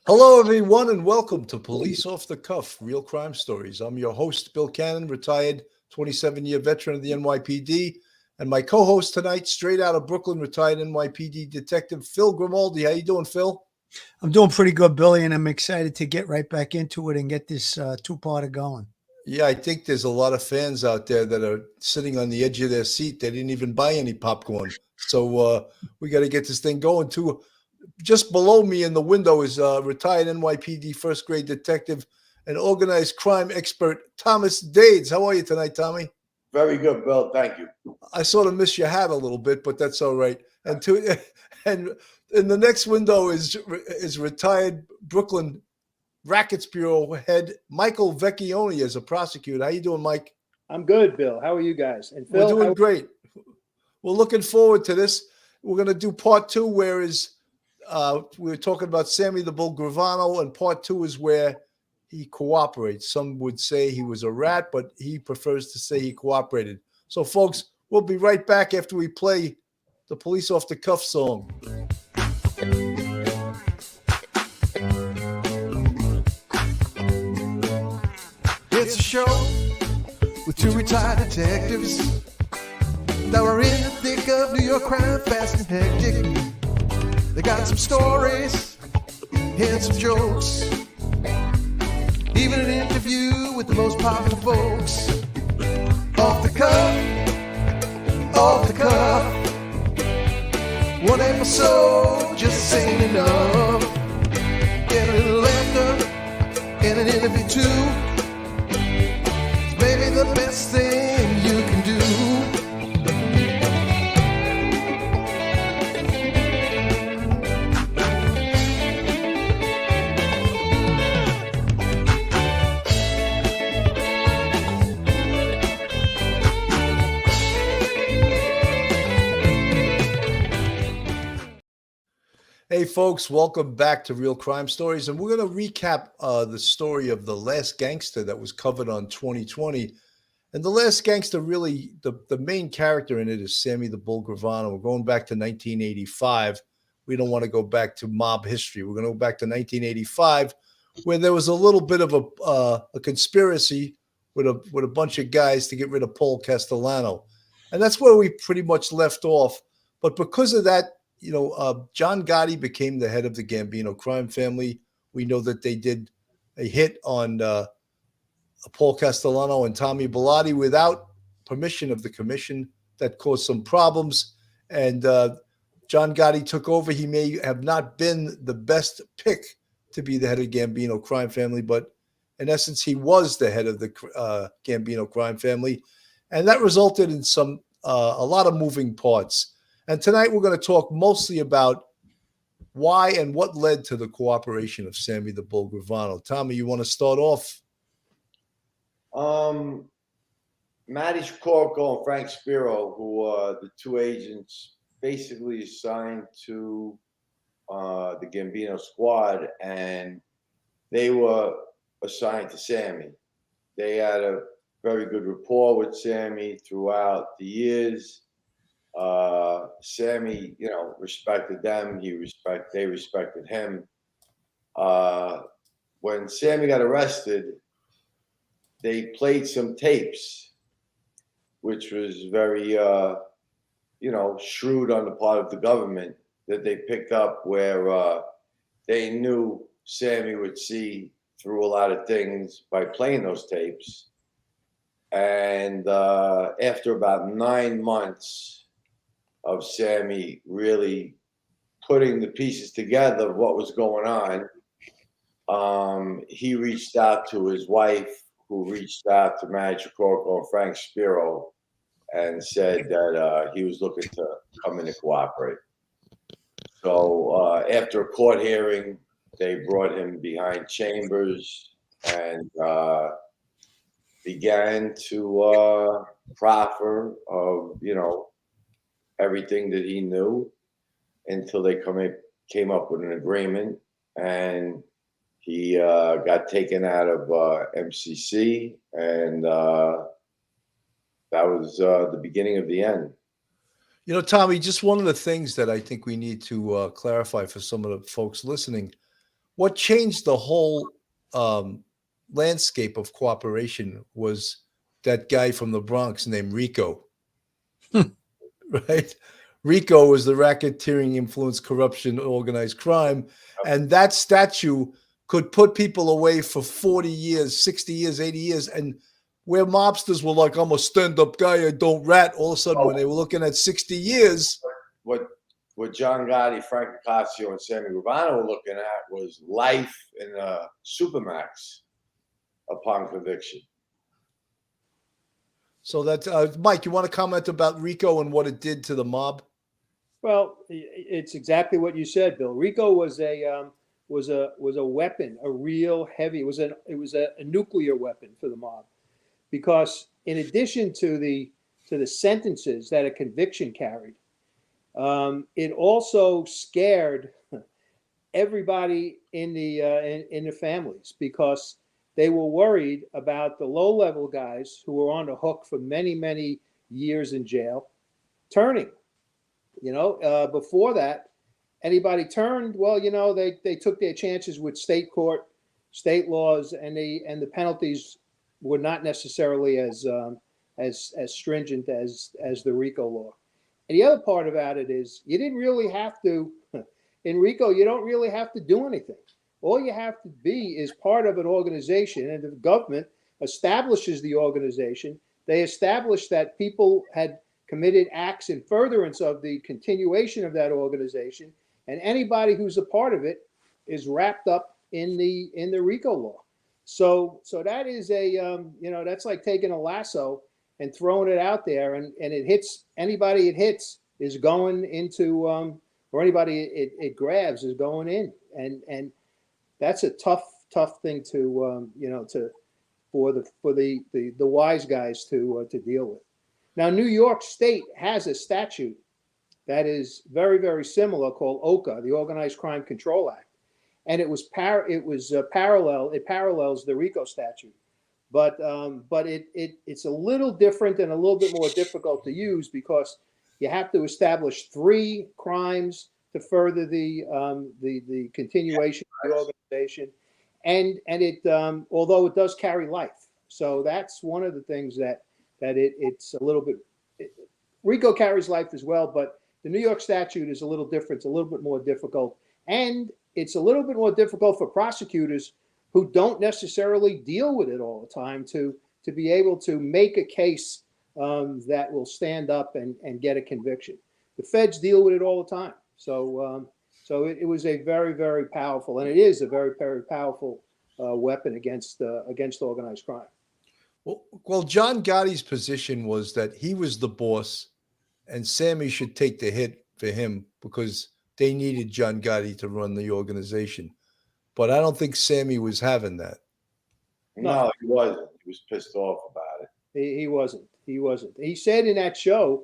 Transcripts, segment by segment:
Hello, everyone, and welcome to Police Off the Cuff, Real Crime Stories. I'm your host, Bill Cannon, retired 27-year veteran of the NYPD, and my co-host tonight, straight out of Brooklyn, retired NYPD Detective Phil Grimaldi. How you doing, Phil? I'm doing pretty good, Billy, and I'm excited to get right back into it and get this two-parter going. Yeah, I think there's a lot of fans out there that are sitting on the edge of their seat. They didn't even buy any popcorn. So we got to get this thing going, too. Just below me in the window is retired NYPD first grade detective and organized crime expert Thomas Dades. How are you tonight, Tommy? Very good, Bill. Thank you. I sort of miss your hat a little bit, but that's all right. And in the next window is retired Brooklyn Rackets Bureau head Michael Vecchione as a prosecutor. How you doing, Mike? I'm good, Bill. How are you guys? And Phil, we're doing great. We're looking forward to this. We're going to do part two, whereas we were talking about Sammy the Bull Gravano, and part two is where he cooperates. Some would say he was a rat, but he prefers to say he cooperated. So, folks, we'll be right back after we play the Police Off the Cuff song. It's a show with two retired detectives that were in the thick of New York crime, fast and hectic. They got some stories and some jokes, even an interview with the most popular folks. Off the cuff, off the cuff. One episode just ain't enough. Get a little laughter and an interview too. It's maybe the best thing you can do. Hey, folks, welcome back to Real Crime Stories. And we're going to recap the story of The Last Gangster that was covered on 2020. And The Last Gangster, really, the main character in it is Sammy the Bull Gravano. We're going back to 1985. We don't want to go back to mob history. We're going to go back to 1985, where there was a little bit of a conspiracy with a bunch of guys to get rid of Paul Castellano. And that's where we pretty much left off. But because of that, John Gotti became the head of the Gambino crime family. We know that they did a hit on Paul Castellano and Tommy Bellotti without permission of the commission. That caused some problems. And John Gotti took over. He may have not been the best pick to be the head of Gambino crime family, but in essence, he was the head of the Gambino crime family. And that resulted in a lot of moving parts. And tonight we're going to talk mostly about why and what led to the cooperation of Sammy the Bull Gravano. Tommy, you want to start off? Matty Corco and Frank Spiro, who are the two agents basically assigned to the Gambino squad, and they were assigned to Sammy. They had a very good rapport with Sammy throughout the years. Sammy, respected them. They respected him. When Sammy got arrested, they played some tapes, which was very, shrewd on the part of the government, that they picked up where they knew Sammy would see through a lot of things by playing those tapes. And after about 9 months of Sammy really putting the pieces together of what was going on, he reached out to his wife, who reached out to Manager Corco and Frank Spiro, and said that he was looking to come in and cooperate. So after a court hearing, they brought him behind chambers and began to proffer of, everything that he knew until they came up with an agreement, and he got taken out of MCC, and that was the beginning of the end. Tommy, just one of the things that I think we need to clarify for some of the folks listening, what changed the whole landscape of cooperation was that guy from the Bronx named RICO, right? RICO was the racketeering, influence, corruption, organized crime. And that statute could put people away for 40 years, 60 years, 80 years. And where mobsters were like, I'm a stand-up guy, I don't rat, all of a sudden when they were looking at 60 years. What John Gotti, Frank Ocasio, and Sammy Gravano were looking at was life in a supermax upon conviction. So that's Mike, you want to comment about RICO and what it did to the mob? Well, it's exactly what you said, Bill. RICO was a weapon, a real heavy. It was a nuclear weapon for the mob, because in addition to the sentences that a conviction carried, it also scared everybody in the families, because they were worried about the low-level guys who were on the hook for many, many years in jail turning. Before that, anybody turned, well, they took their chances with state court, state laws, and the penalties were not necessarily as stringent as the RICO law. And the other part about it is you didn't really have to, in RICO, you don't really have to do anything. All you have to be is part of an organization, and the government establishes the organization. They establish that people had committed acts in furtherance of the continuation of that organization, and anybody who's a part of it is wrapped up in the RICO law. So that is that's like taking a lasso and throwing it out there, and it hits anybody it hits is going into, or anybody it grabs is going in, and that's a tough thing to for the wise guys to deal with. Now, New York State has a statute that is very, very similar called OCA, the Organized Crime Control Act, and it parallels the RICO statute, but it's a little different and a little bit more difficult to use, because you have to establish 3 crimes to further the continuation of the organization, and it although it does carry life, so that's one of the things that it's a little bit. RICO carries life as well, but the New York statute is a little different. It's a little bit more difficult, and it's a little bit more difficult for prosecutors who don't necessarily deal with it all the time to be able to make a case that will stand up and get a conviction. The feds deal with it all the time. So it was a very, very powerful, and it is a very, very powerful weapon against organized crime. Well, John Gotti's position was that he was the boss and Sammy should take the hit for him because they needed John Gotti to run the organization. But I don't think Sammy was having that. No, he wasn't. He was pissed off about it. He wasn't. He said in that show,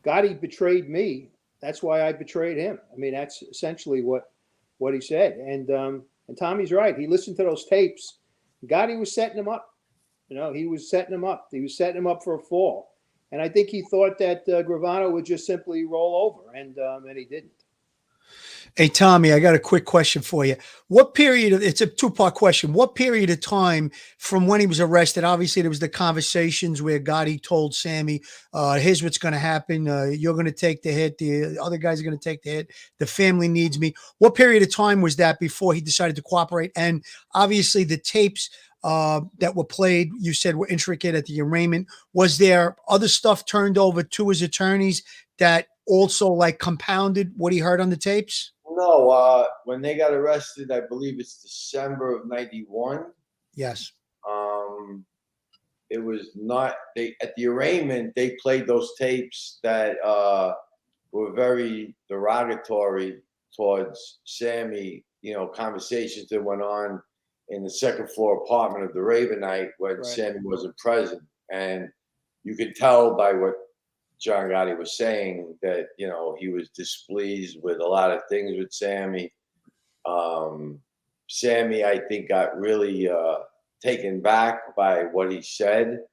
Gotti betrayed me. That's why I betrayed him. I mean, that's essentially what he said. And Tommy's right. He listened to those tapes. Gotti was setting him up. He was setting him up. He was setting him up for a fall. And I think he thought that Gravano would just simply roll over, and he didn't. Hey, Tommy, I got a quick question for you. What period it's a 2-part question. What period of time from when he was arrested? Obviously, there was the conversations where Gotti told Sammy, here's what's going to happen. You're going to take the hit. The other guys are going to take the hit. The family needs me. What period of time was that before he decided to cooperate? And obviously the tapes that were played, you said were intricate at the arraignment. Was there other stuff turned over to his attorneys that also like compounded what he heard on the tapes? No, when they got arrested, I believe it's December of '91. Yes. It was not at the arraignment. They played those tapes that were very derogatory towards Sammy. Conversations that went on in the second floor apartment of the Ravenite when Right. Sammy wasn't present, and you could tell by what John Gotti was saying that he was displeased with a lot of things with Sammy. Sammy, I think, got really taken back by what he said,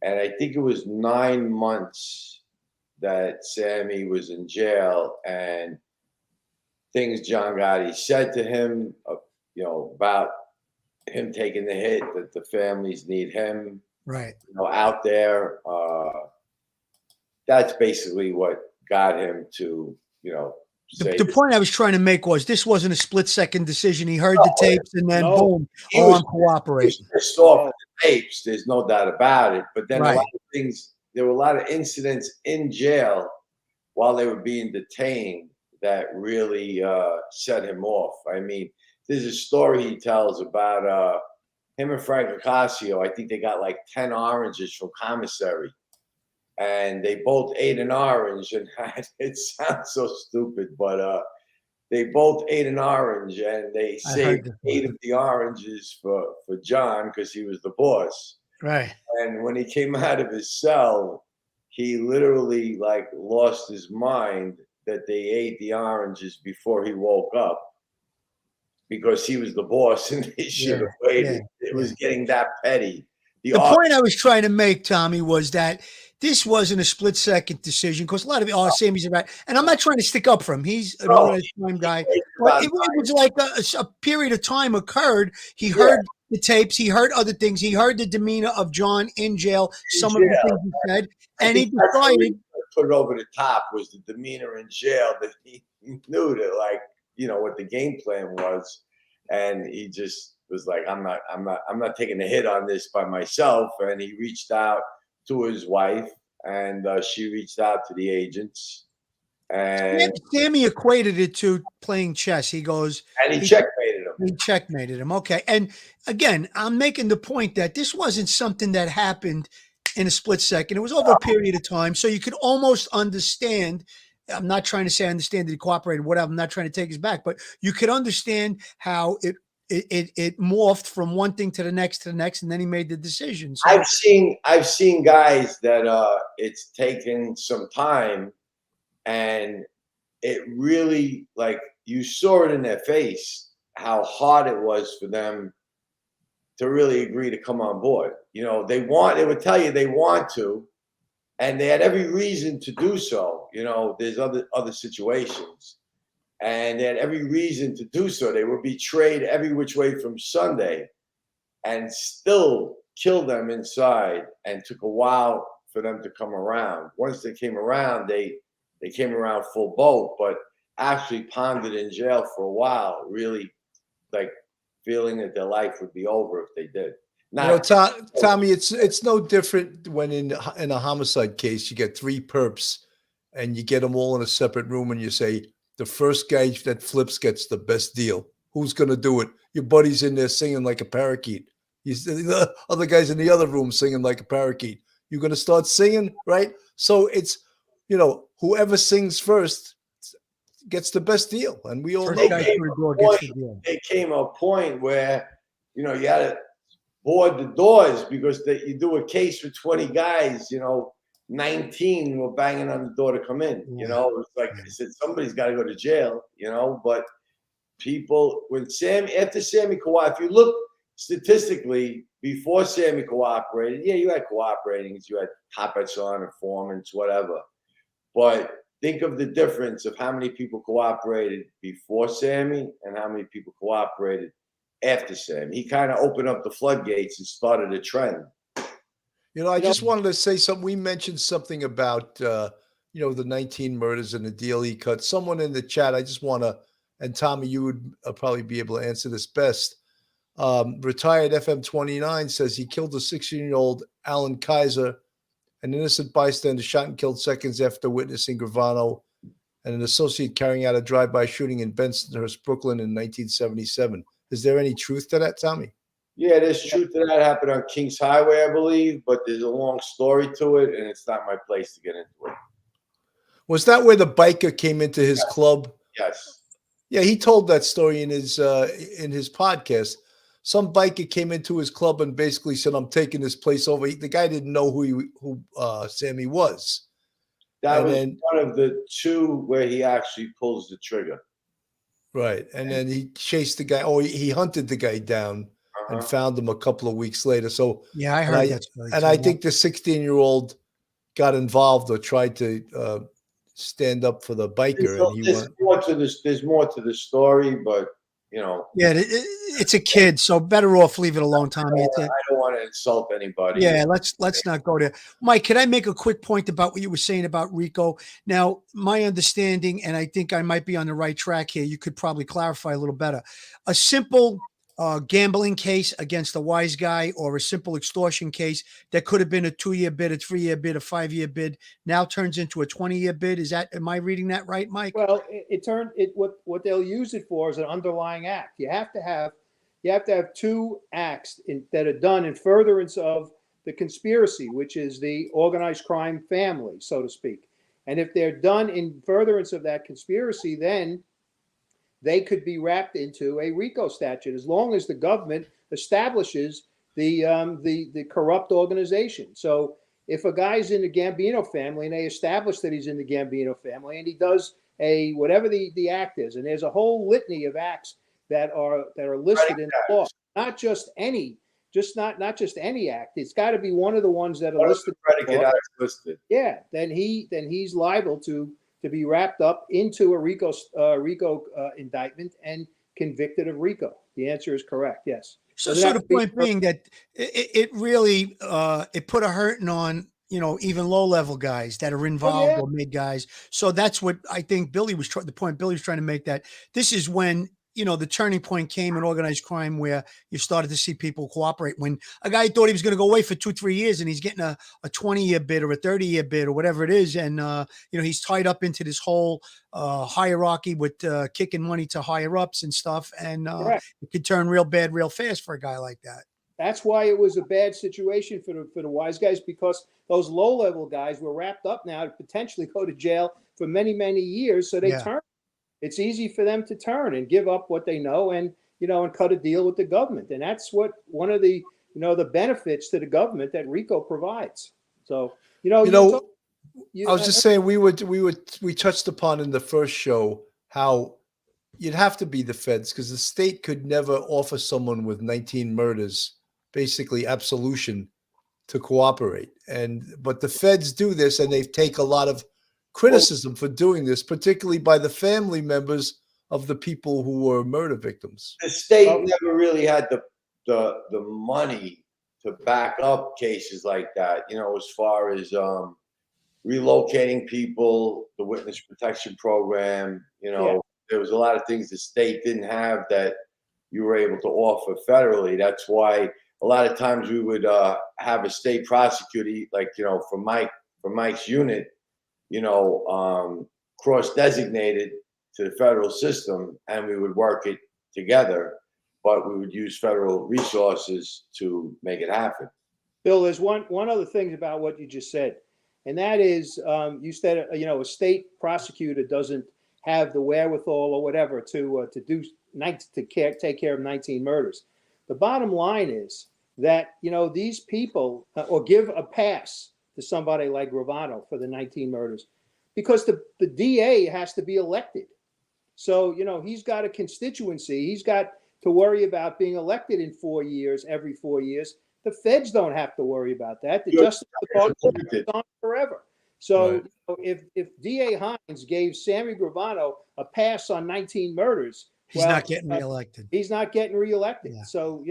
and I think it was 9 months that Sammy was in jail, and things John Gotti said to him about him taking the hit, that the families need him, Right. out there. That's basically what got him to, say The point I was trying to make was this wasn't a split-second decision. He heard the No, tapes and then no. boom, he was I'm cooperating. pissed off at the tapes. There's no doubt about it. But then a Right. lot of things, there were a lot of incidents in jail while they were being detained that really set him off. I mean, there's a story he tells about him and Frank Ocasio. I think they got like 10 oranges from commissary. And they both ate an orange, and it sounds so stupid, but they both ate an orange, and they I heard saved that. 8 of the oranges for John because he was the boss. Right. And when he came out of his cell, he literally like lost his mind that they ate the oranges before he woke up because he was the boss and they should have waited. It was getting that petty. The point I was trying to make, Tommy, was that this wasn't a split-second decision because a lot of Sammy's about, and I'm not trying to stick up for him. He's an organized crime guy, but it was like a period of time occurred. He heard the tapes, he heard other things, he heard the demeanor of John in jail, some of the things he said, and he decided. Put it over the top was the demeanor in jail that he knew that, like, what the game plan was, and he just was like, I'm not taking a hit on this by myself. And he reached out to his wife, and she reached out to the agents. And Sammy equated it to playing chess. He goes, and he checkmated him. He checkmated him. Okay. And again, I'm making the point that this wasn't something that happened in a split second. It was over a period of time. So you could almost understand. I'm not trying to say I understand that he cooperated, whatever. I'm not trying to take his back, but you could understand how it morphed from one thing to the next, and then he made the decision. So, I've seen guys that it's taken some time, and it really, like, you saw it in their face how hard it was for them to really agree to come on board. They would tell you they want to, and they had every reason to do so. There's other situations. And they had every reason to do so. They were betrayed every which way from Sunday and still killed them inside, and took a while for them to come around. Once they came around, they came around full boat, but actually pondered in jail for a while, really like feeling that their life would be over if they did. Tommy, it's no different when in a homicide case, you get 3 perps and you get them all in a separate room and you say, the first guy that flips gets the best deal. Who's going to do it? Your buddy's in there singing like a parakeet. The other guy's in the other room singing like a parakeet. You're going to start singing, right? So it's, whoever sings first gets the best deal. And we all know that. It came a point where, you had to board the doors because you do a case with 20 guys, 19 were banging on the door to come in. It's like I said, somebody's got to go to jail. But people, after Sammy cooperated, if you look statistically, before Sammy cooperated, you had cooperating, you had top echelon informants, whatever. But think of the difference of how many people cooperated before Sammy and how many people cooperated after Sammy. He kind of opened up the floodgates and started a trend. I just wanted to say something. We mentioned something about, the 19 murders and the deal he cut. Someone in the chat, I just want to, and Tommy, you would probably be able to answer this best. Retired FM 29 says he killed a 16-year-old Alan Kaiser, an innocent bystander shot and killed seconds after witnessing Gravano, and an associate carrying out a drive-by shooting in Bensonhurst, Brooklyn in 1977. Is there any truth to that, Tommy? Yeah, there's truth to that. Happened on Kings Highway, I believe, but there's a long story to it, and it's not my place to get into it. Was that where the biker came into his club? Yes. Yeah, he told that story in his podcast. Some biker came into his club and basically said, "I'm taking this place over." The guy didn't know who Sammy was. That was one of the 2 where he actually pulls the trigger. Right, and then he chased the guy. Oh, he hunted the guy down. And found him a couple of weeks later. So I heard that story. And I think the 16-year-old got involved or tried to stand up for the biker. There's more to this. There's more to the story, but you know, Yeah, it's a kid, so better off leave it alone, Tommy. I don't want to insult anybody. Yeah, let's not go there. Mike, can I make a quick point about what you were saying about RICO? Now, my understanding, and I think I might be on the right track here, you could probably clarify a little better. A simple gambling case against a wise guy or a simple extortion case that could have been a 2-year bid, a 3-year bid, a 5-year bid now turns into a 20-year bid. Am I reading that right, Mike? Well, what they'll use it for is an underlying act. You have to have two acts that are done in furtherance of the conspiracy, which is the organized crime family, so to speak. And if they're done in furtherance of that conspiracy, then they could be wrapped into a RICO statute as long as the government establishes the corrupt organization. So if a guy's in the Gambino family and they establish that he's in the Gambino family and he does whatever the act is, and there's a whole litany of acts that are listed in the law, not just any act. It's got to be one of the ones that are listed. Listed. Yeah, then he's liable to be wrapped up into a RICO indictment and convicted of RICO. The answer is correct. Yes. So the point being that it really it put a hurting on, even low level guys that are involved or mid guys. So that's what I think the point Billy was trying to make, that this is when, the turning point came in organized crime where you started to see people cooperate. When a guy thought he was going to go away for 2-3 years and he's getting a 20-year bid or a 30-year bid or whatever it is. And, he's tied up into this whole hierarchy with kicking money to higher ups and stuff. And it could turn real bad real fast for a guy like that. That's why it was a bad situation for the wise guys, because those low-level guys were wrapped up now to potentially go to jail for many, many years. So they turn. It's easy for them to turn and give up what they know and cut a deal with the government. And that's one of the the benefits to the government that RICO provides. So I was just saying we touched upon in the first show how you'd have to be the feds, because the state could never offer someone with 19 murders basically absolution to cooperate. But the feds do this, and they take a lot of criticism for doing this, particularly by the family members of the people who were murder victims. The state never really had the money to back up cases like that, as far as relocating people, the witness protection program, there was a lot of things the state didn't have that you were able to offer federally. That's why a lot of times we would have a state prosecutor, like, for Mike's unit, cross-designated to the federal system, and we would work it together, but we would use federal resources to make it happen. Bill, there's one other thing about what you just said, and that is you said, a state prosecutor doesn't have the wherewithal or whatever to take care of 19 murders. The bottom line is that, these people or give a pass to somebody like Gravano for the 19 murders, because the DA has to be elected. So, he's got a constituency. He's got to worry about being elected in every 4 years. The feds don't have to worry about that. The Justice Department is on forever. So if DA Hines gave Sammy Gravano a pass on 19 murders, he's not getting reelected. He's not getting reelected. Yeah. So,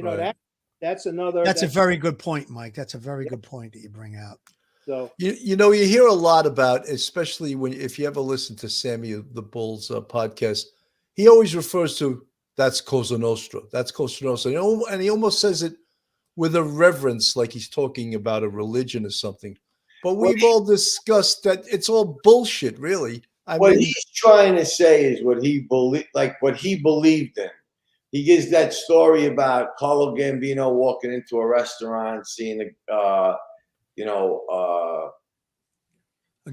that's another. That's a very good point, Mike. That's a very good point that you bring out. So you hear a lot about, especially if you ever listen to Sammy the Bull's podcast, he always refers to that's Cosa Nostra. That's Cosa Nostra, and he almost says it with a reverence, like he's talking about a religion or something. But we've all discussed that it's all bullshit, really. What he's trying to say is what he believed in. He gives that story about Carlo Gambino walking into a restaurant, seeing a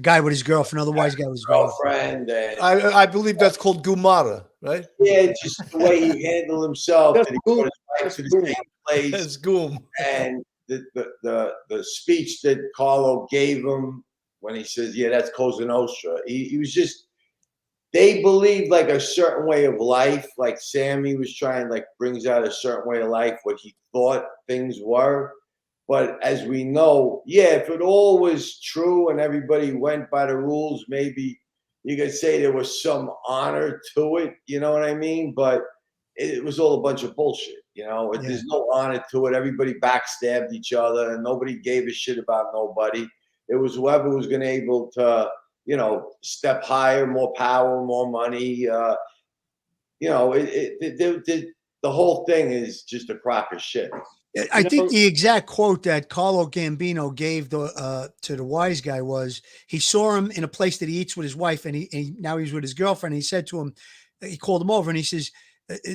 guy with his girlfriend, otherwise guy with his girlfriend. And I believe that's called Gumara, right? Yeah, just the way he handled himself. That he brought his wife to the same place. That's Goom. And the speech that Carlo gave him when he says, "Yeah, that's Cosa Nostra." He was just. They believed like a certain way of life, like Sammy was trying, like brings out a certain way of life, what he thought things were. But as we know, if it all was true and everybody went by the rules, maybe you could say there was some honor to it. You know what I mean? But it was all a bunch of bullshit. You know, Yeah. there's no honor to it. Everybody backstabbed each other, and nobody gave a shit about nobody. It was whoever was going to able to, you know, step higher, more power, more money. You know, the whole thing is just a crock of shit. I You know- think the exact quote that Carlo Gambino gave to the wise guy was, he saw him in a place that he eats with his wife, and now he's with his girlfriend. And he said to him, he called him over and he says,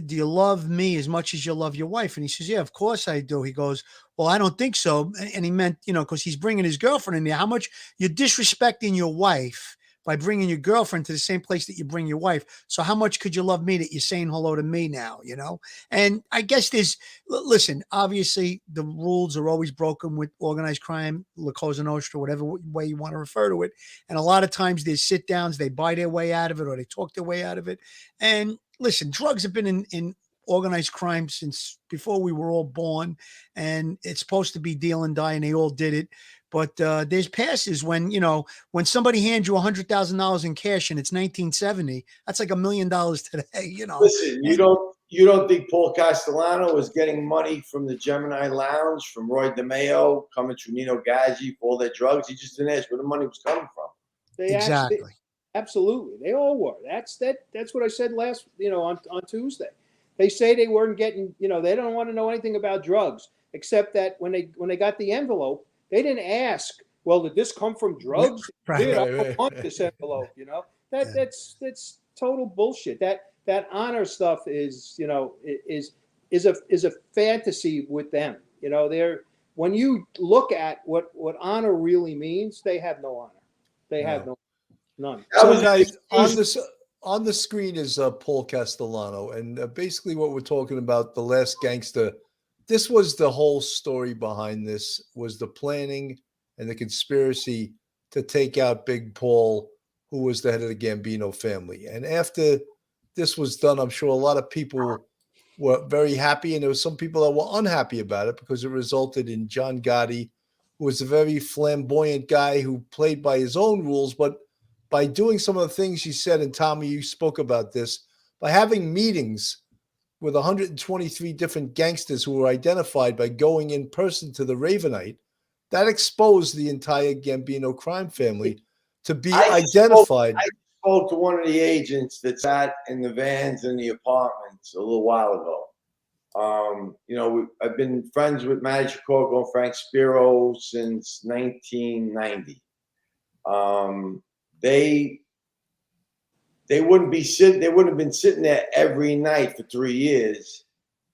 do you love me as much as you love your wife? And he says, yeah, of course I do. He goes, well, I don't think so. And he meant, you know, because he's bringing his girlfriend in there. How much you're disrespecting your wife by bringing your girlfriend to the same place that you bring your wife. So how much could you love me that you're saying hello to me now, you know? And I guess listen, obviously the rules are always broken with organized crime, La Cosa Nostra, whatever way you want to refer to it. And a lot of times there's sit downs, they buy their way out of it or they talk their way out of it. And listen, drugs have been in organized crime since before we were all born, and it's supposed to be deal and die, and they all did it. But there's passes when, you know, when somebody hands you $100,000 in cash and it's 1970, that's like $1 million today, you know. Listen, you don't think Paul Castellano was getting money from the Gemini Lounge, from Roy DeMeo, coming from Nino Gaggi for all their drugs? He just didn't ask where the money was coming from. They Exactly. actually, absolutely, they all were. That's what I said last, you know, on Tuesday. They say they weren't getting, you know, they don't want to know anything about drugs, except that when they got the envelope, they didn't ask, well, did this come from drugs? Right, Dude, I right, don't right. want this envelope, you know. Yeah. That's total bullshit. That honor stuff is, you know, is a fantasy with them. You know, when you look at what honor really means, they have no honor. They have none. So, guys, on the screen is Paul Castellano, and basically what we're talking about, The Last Gangster. This was the whole story behind this, was the planning and the conspiracy to take out Big Paul, who was the head of the Gambino family. And after this was done, I'm sure a lot of people were very happy, and there were some people that were unhappy about it because it resulted in John Gotti, who was a very flamboyant guy who played by his own rules, but by doing some of the things you said, and Tommy, you spoke about this, by having meetings with 123 different gangsters who were identified by going in person to the Ravenite, that exposed the entire Gambino crime family to be identified. I spoke to one of the agents that sat in the vans in the apartments a little while ago. You know, I've been friends with Magic Corco and Frank Spiro since 1990. They wouldn't have been sitting there every night for 3 years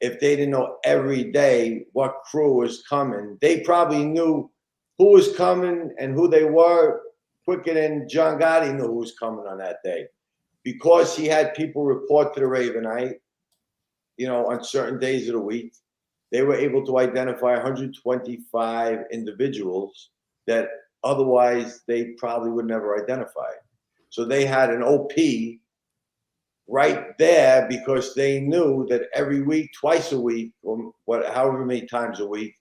if they didn't know every day what crew was coming. They probably knew who was coming and who they were quicker than John Gotti knew who was coming on that day, because he had people report to the Ravenite, you know, on certain days of the week. They were able to identify 125 individuals that otherwise they probably would never identify. So they had an OP right there because they knew that every week, twice a week, or however many times a week,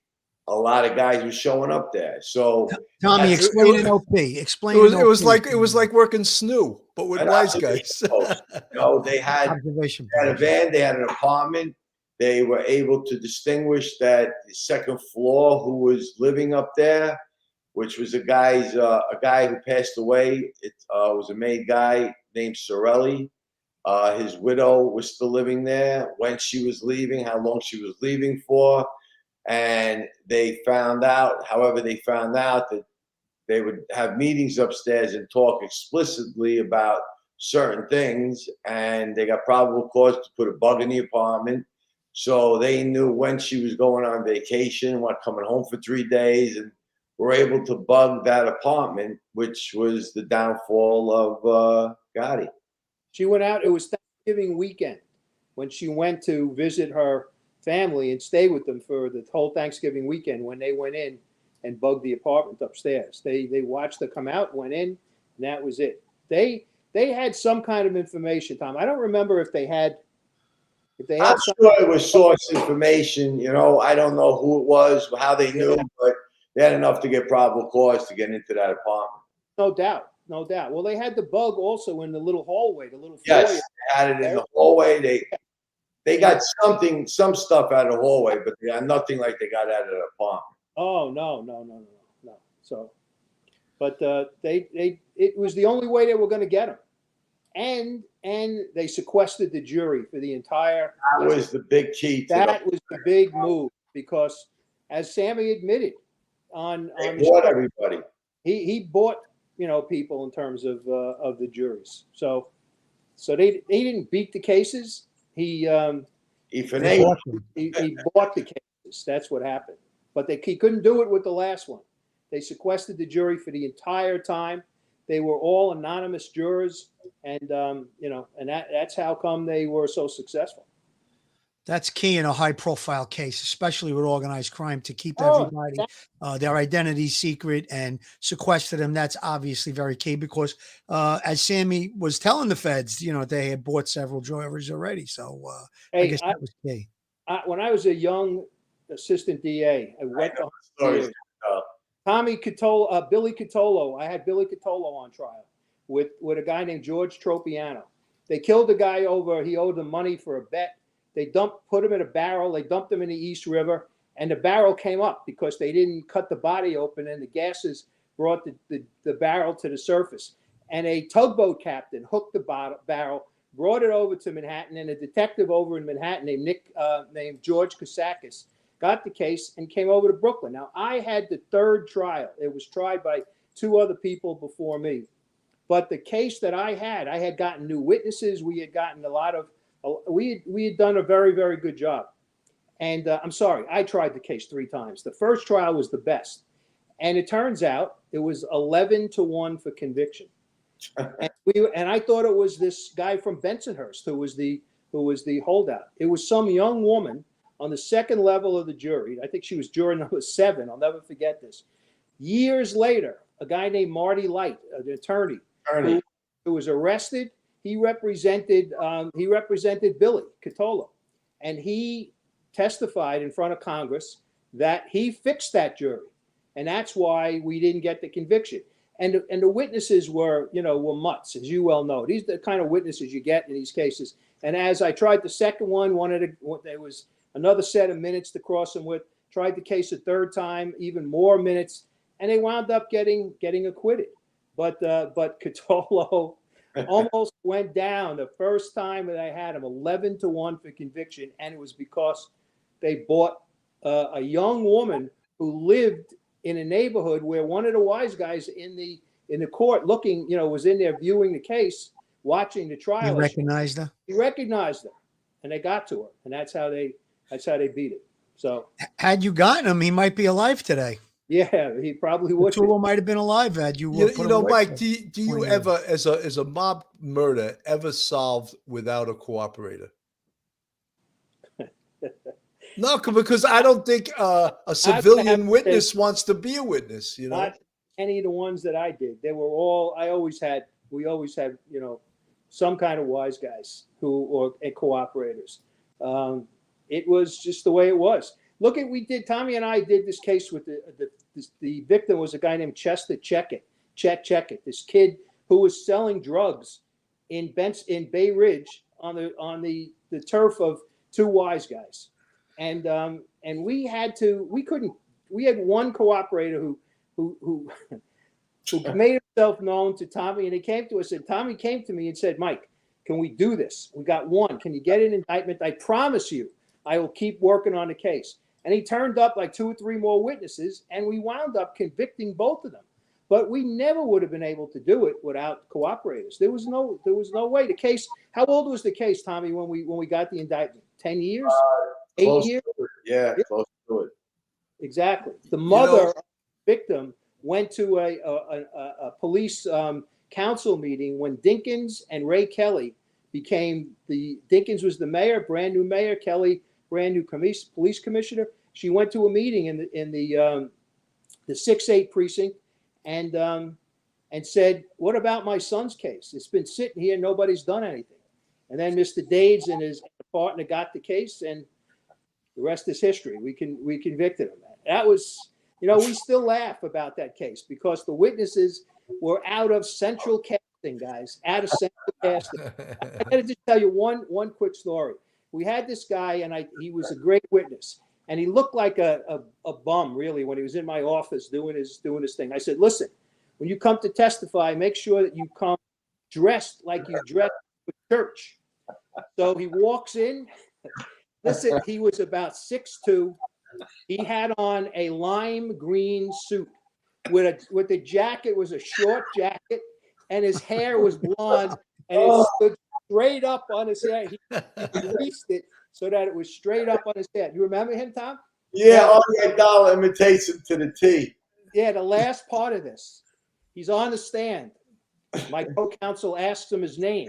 a lot of guys were showing up there. So Tommy, explain an OP. Explain. It was like working snoo, but with wise guys. You know, they had Observation. a van, they had an apartment. They were able to distinguish that the second floor who was living up there, which was a guy who passed away. It was a made guy named Sorelli. His widow was still living there, when she was leaving, how long she was leaving for. And they found out that they would have meetings upstairs and talk explicitly about certain things. And they got probable cause to put a bug in the apartment. So they knew when she was going on vacation, coming home for 3 days, and were able to bug that apartment, which was the downfall of Gotti. She went out. It was Thanksgiving weekend when she went to visit her family and stay with them for the whole Thanksgiving weekend. When they went in and bugged the apartment upstairs, they watched her come out, went in, and that was it. They had some kind of information, Tom. I don't remember if they had. I'm sure it was source information. You know, I don't know who it was, how they knew, but they had enough to get probable cause to get into that apartment. No doubt. Well, they had the bug also in the little hallway, the little foyer. Yes, they had it in the hallway. They got some stuff out of the hallway, but they got nothing like they got out of the apartment. Oh no. So, but it was the only way they were going to get him, and they sequestered the jury for the entire. That was the big key. That was the big move, because, as Sammy admitted on They the bought show, everybody. he bought people in terms of the juries. So they didn't beat the cases. He financed. he bought the cases. That's what happened. But he couldn't do it with the last one. They sequestered the jury for the entire time. They were all anonymous jurors, and that's how come they were so successful. That's key in a high-profile case, especially with organized crime, to keep everybody their identity secret and sequester them. That's obviously very key because, as Sammy was telling the feds, they had bought several jurors already. So I guess that was key. When I was a young assistant DA, I went to Tommy Catolo, Billy Catolo. I had Billy Catolo on trial with a guy named George Tropiano. They killed the guy over. He owed them money for a bet. They put him in a barrel. They dumped him in the East River, and the barrel came up because they didn't cut the body open, and the gases brought the barrel to the surface. And a tugboat captain hooked the barrel, brought it over to Manhattan, and a detective over in Manhattan named George Kasakis got the case and came over to Brooklyn. Now, I had the third trial. It was tried by two other people before me. But the case that I had gotten new witnesses. We had gotten we had done a very, very good job. And I'm sorry, I tried the case 3 times. The first trial was the best. And it turns out it was 11-1 for conviction. And I thought it was this guy from Bensonhurst who was the holdout. It was some young woman on the second level of the jury. I think she was juror number 7. I'll never forget this. Years later, a guy named Marty Light, an attorney, who was arrested. He represented Billy Catolo, and he testified in front of Congress that he fixed that jury, and that's why we didn't get the conviction. And the witnesses were mutts, as you well know. These are the kind of witnesses you get in these cases. And as I tried the second one, there was another set of minutes to cross them with. Tried the case a third time, even more minutes, and they wound up getting acquitted. But Catolo almost went down the first time that I had him, 11-1 for conviction, and it was because they bought a young woman who lived in a neighborhood where one of the wise guys in the court looking, was in there viewing the case, watching the trial. He recognized her. He recognized her, and they got to her, and that's how they beat it. So had you gotten him, he might be alive today. Yeah, he probably would. Two might have been alive had you. Mike, do you ever, as a mob murder, ever solved without a cooperator? No, because I don't think a civilian witness wants to be a witness. Not any of the ones that I did. They were all. We always had some kind of wise guys or cooperators. It was just the way it was. Look at Tommy and I did this case with the victim was a guy named Chester Checkett, this kid who was selling drugs in Bay Ridge on the turf of two wise guys. And we had one cooperator who made himself known to Tommy, and he came to us, and Tommy came to me and said, Mike, can we do this? We got one. Can you get an indictment? I promise you, I will keep working on the case. And he turned up like 2 or 3 more witnesses, and we wound up convicting both of them. But we never would have been able to do it without cooperators. There was no way. The case. How old was the case, Tommy, when we got the indictment? 10 years? 8 years? Yeah, close to it. Exactly. The mother of the victim went to a police council meeting when Dinkins and Ray Kelly Dinkins was the mayor, brand new mayor, Kelly, brand new police commissioner. She went to a meeting in the 6-8 precinct and said, "What about my son's case? It's been sitting here, nobody's done anything." And then Mr. Dades and his partner got the case, and the rest is history. We convicted him. That was, we still laugh about that case because the witnesses were out of central casting, guys, out of central casting. I got to just tell you one quick story. we had this guy, and he was a great witness, and he looked like a bum really when he was in my office doing his thing. I said, listen, when you come to testify, make sure that you come dressed like you dress for church. So he walks in. Listen, he was about 6'2". He had on a lime green suit with the jacket was a short jacket, and his hair was blonde, and it stood straight up on his head. He greased it so that it was straight up on his head. You remember him, Tom? Yeah, Arnie Dollar imitates him to the T. Yeah, the last part of this, he's on the stand. My co-counsel asks him his name.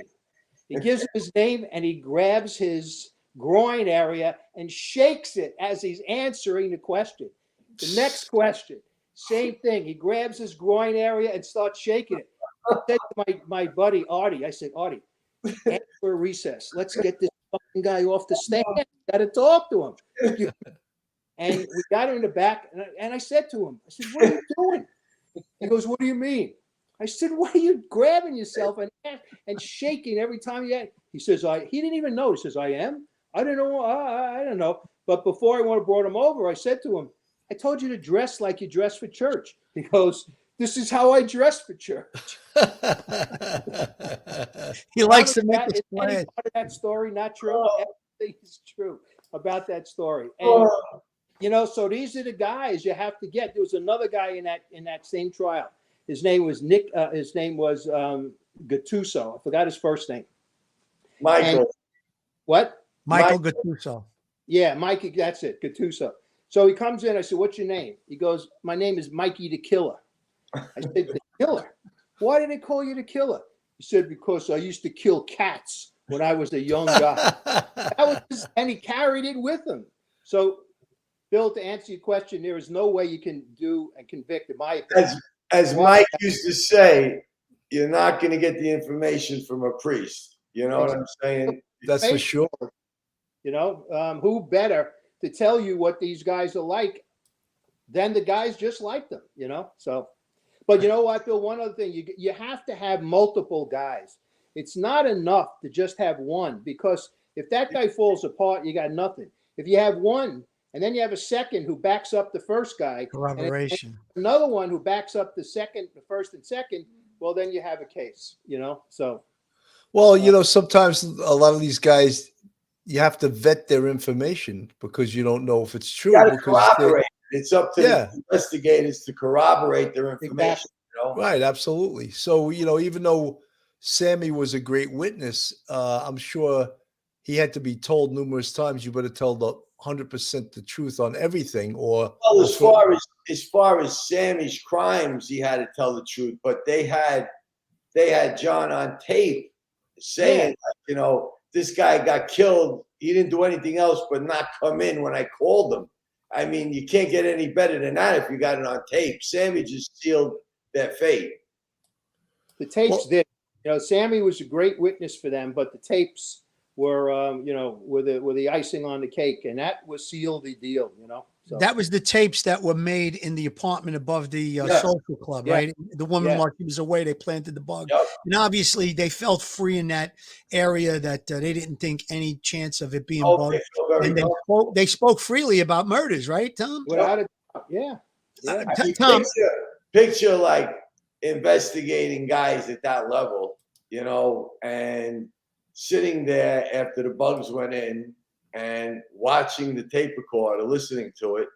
He gives him his name, and he grabs his groin area and shakes it as he's answering the question. The next question, same thing. He grabs his groin area and starts shaking it. I said to my buddy Artie, I said, Artie, after a recess, let's get this fucking guy off the stand. Got to talk to him. And we got him in the back, and I said to him, I said, what are you doing? He goes, what do you mean? I said, why are you grabbing yourself and shaking every time you had? He says, he didn't even know. He says, I am? I don't know. I don't know. But before I brought him over, I said to him, I told you to dress like you dress for church. He goes, this is how I dress for church. He likes to make it. it Any part of that story not true? Everything is true about that story. And so these are the guys you have to get. There was another guy in that same trial. His name was Nick. His name was Gattuso. I forgot his first name. Michael. And, what? Michael Gattuso. Yeah, Mikey. That's it. Gattuso. So he comes in. I said, "What's your name?" He goes, "My name is Mikey the Killer." I said, "The Killer? Why did they call you the Killer?" He said, "Because I used to kill cats when I was a young guy." And he carried it with him. So, Bill, to answer your question, there is no way you can do and convict, in my opinion. As Mike used to say, you're not going to get the information from a priest. You know what I'm saying? That's for sure. Who better to tell you what these guys are like than the guys just like them, So, but you know what, Bill? One other thing, you have to have multiple guys. It's not enough to just have one, because if that guy falls apart, you got nothing. If you have one, and then you have a second who backs up the first guy, corroboration, and another one who backs up the first and second, well, then you have a case, So, well, sometimes a lot of these guys, you have to vet their information because you don't know if it's true. Corroborate. It's up to the investigators to corroborate their information. Exactly. Right, absolutely. So, even though Sammy was a great witness, I'm sure he had to be told numerous times, you better tell the 100% the truth on everything. Or as far as Sammy's crimes, he had to tell the truth, but they had John on tape saying, this guy got killed. He didn't do anything else but not come in when I called him. I mean, you can't get any better than that if you got it on tape. Sammy just sealed their fate. The tapes did. Sammy was a great witness for them, but the tapes were, were the icing on the cake, and that was sealed the deal. So. That was the tapes that were made in the apartment above the social club, right? The woman while she was away, they planted the bug. Yep. And obviously they felt free in that area that they didn't think any chance of it being bugged. And they spoke freely about murders, right, Tom? Without a doubt, yeah. I mean, Tom, picture like investigating guys at that level, and sitting there after the bugs went in, and watching the tape recorder, listening to it,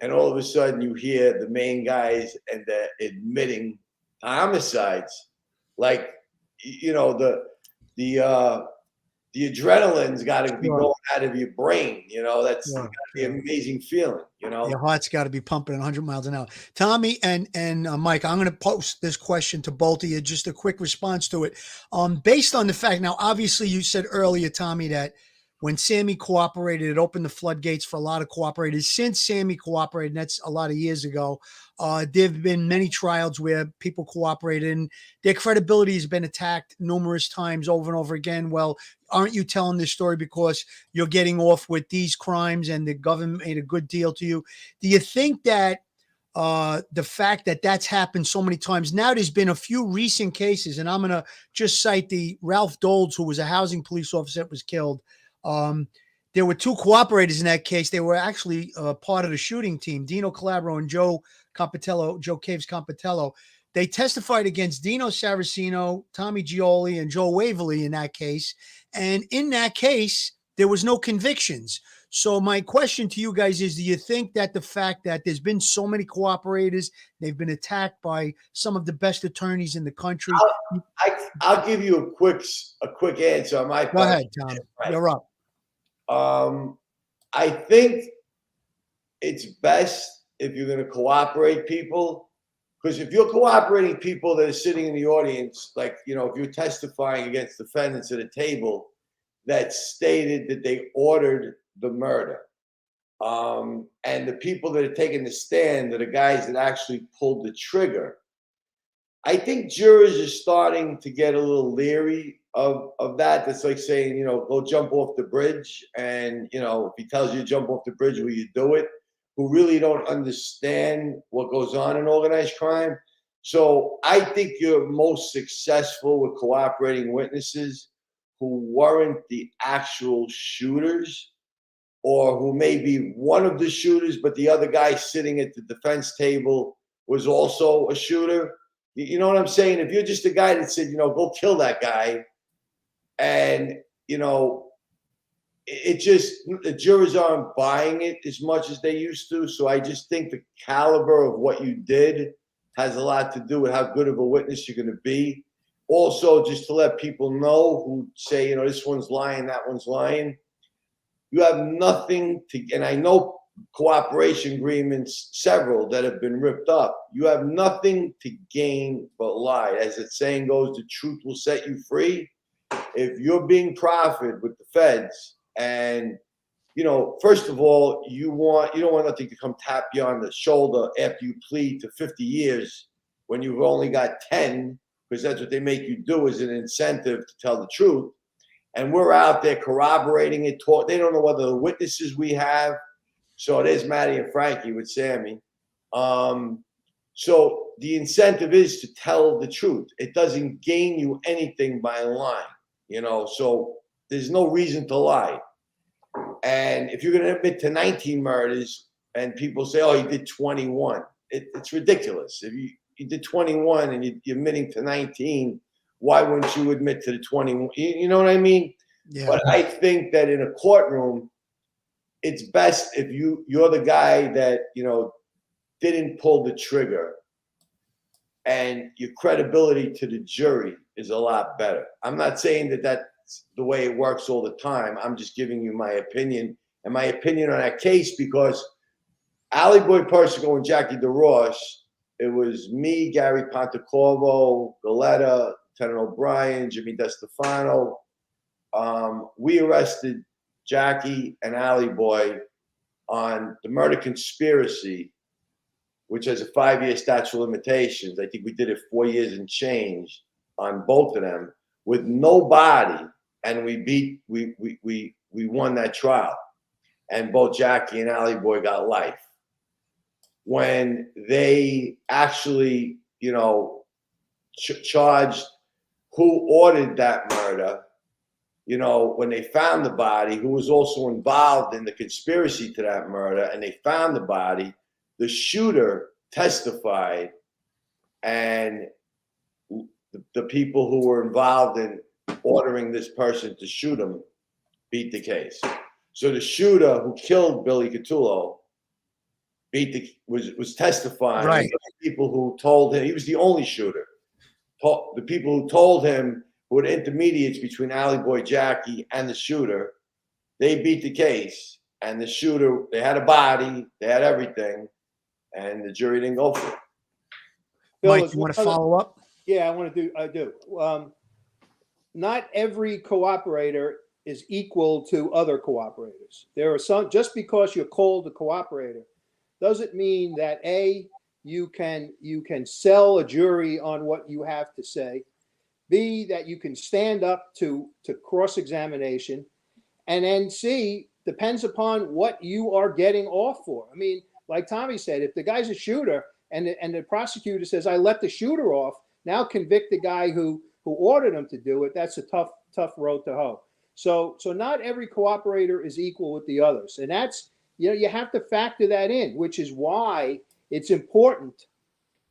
and all of a sudden you hear the main guys and they're admitting homicides. Like, the adrenaline's got to be going out of your brain. That's the amazing feeling. Your heart's got to be pumping 100 miles an hour. Tommy and Mike, I'm going to post this question to both of you. Just a quick response to it. Based on the fact, now obviously you said earlier, Tommy, that when Sammy cooperated, it opened the floodgates for a lot of cooperators. Since Sammy cooperated, and that's a lot of years ago, there have been many trials where people cooperated and their credibility has been attacked numerous times over and over again. Well, aren't you telling this story because you're getting off with these crimes and the government made a good deal to you? Do you think that the fact that that's happened so many times, now there's been a few recent cases, and I'm going to just cite the Ralph Doles, who was a housing police officer that was killed. There were two cooperators in that case. They were actually part of the shooting team, Dino Calabro and Joe Caves Compatello. They testified against Dino Saraceno, Tommy Gioli, and Joe Waverly in that case. And in that case, there was no convictions. So my question to you guys is, do you think that the fact that there's been so many cooperators, they've been attacked by some of the best attorneys in the country? I'll give you a quick answer on my part. Go ahead, Tom. Right. You're up. I think it's best if you're going to cooperate people, because if you're cooperating people that are sitting in the audience, like, you know, if you're testifying against defendants at a table that stated that they ordered the murder, and the people that are taking the stand are the guys that actually pulled the trigger, I think jurors are starting to get a little leery of that. That's like saying, you know, go jump off the bridge, and, you know, if he tells you to jump off the bridge, will you do it? Who really don't understand what goes on in organized crime. So I think you're most successful with cooperating witnesses who weren't the actual shooters, or who may be one of the shooters, but the other guy sitting at the defense table was also a shooter. You know what I'm saying? If you're just a guy that said, you know, go kill that guy, and, you know, it just, the jurors aren't buying it as much as they used to. So I just think the caliber of what you did has a lot to do with how good of a witness you're going to be. Also, just to let people know who say, you know, this one's lying, that one's lying. You have nothing to, and I know cooperation agreements, several that have been ripped up. You have nothing to gain but lie. As the saying goes, the truth will set you free. If you're being proffered with the feds, and, you know, first of all, you don't want nothing to come tap you on the shoulder after you plead to 50 years when you've only got 10, because that's what they make you do as an incentive to tell the truth. And we're out there corroborating it. They don't know whether the witnesses we have. So there's Maddie and Frankie with Sammy. So the incentive is to tell the truth. It doesn't gain you anything by lying, you know, so there's no reason to lie. And if you're going to admit to 19 murders and people say, oh, you did 21, it's ridiculous. If you did 21 and you're admitting to 19, why wouldn't you admit to the 21? You know what I mean? Yeah. But I think that in a courtroom, it's best if you're the guy that, you know, didn't pull the trigger, and your credibility to the jury is a lot better. I'm not saying that that's the way it works all the time. I'm just giving you my opinion, and my opinion on that case, because Ali Boy Persico and Jackie DeRoche, it was me, Gary Pontecorvo, Galetta, Lieutenant O'Brien, Jimmy DeStefano. We arrested Jackie and Ali Boy on the murder conspiracy, which has a 5-year statute of limitations. I think we did it 4 years and change on both of them with no body, and we won that trial. And both Jackie and Ali Boy got life. When they actually, you know, charged who ordered that murder, you know, when they found the body, who was also involved in the conspiracy to that murder, and they found the body, the shooter testified, and the people who were involved in ordering this person to shoot him beat the case. So the shooter who killed Billy Catullo was testifying. Right. The people who told him, he was the only shooter. The people who told him, who were the intermediates between Ali Boy, Jackie, and the shooter, they beat the case. And the shooter, they had a body, they had everything, and the jury didn't go for it. Mike, you want to follow up? Yeah, I do. Not every cooperator is equal to other cooperators. There are some, just because you're called a cooperator doesn't mean that you can sell a jury on what you have to say. B, that you can stand up to cross-examination. And then C, depends upon what you are getting off for. I mean, like Tommy said, if the guy's a shooter and the prosecutor says, I let the shooter off, now convict the guy who ordered him to do it, that's a tough road to hoe. So not every cooperator is equal with the others. And that's, you have to factor that in, which is why it's important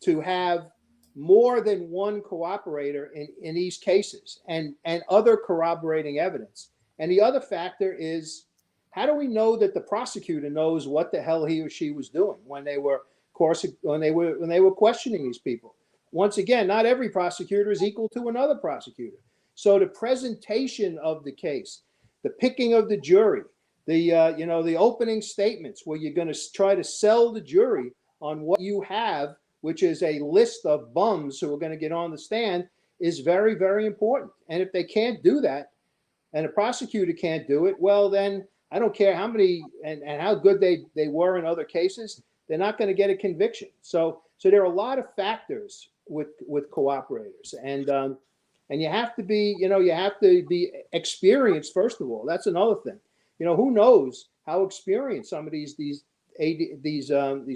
to have more than one cooperator in these cases and other corroborating evidence. And the other factor is, how do we know that the prosecutor knows what the hell he or she was doing when they were questioning these people? Once again, not every prosecutor is equal to another prosecutor. So the presentation of the case, the picking of the jury, the opening statements where you're going to try to sell the jury on what you have, which is a list of bums who are going to get on the stand, is very, very important. And if they can't do that, and a prosecutor can't do it, well, then I don't care how many and how good they were in other cases, they're not going to get a conviction. So there are a lot of factors with cooperators, and you have to be experienced, first of all. That's another thing. Who knows how experienced some of these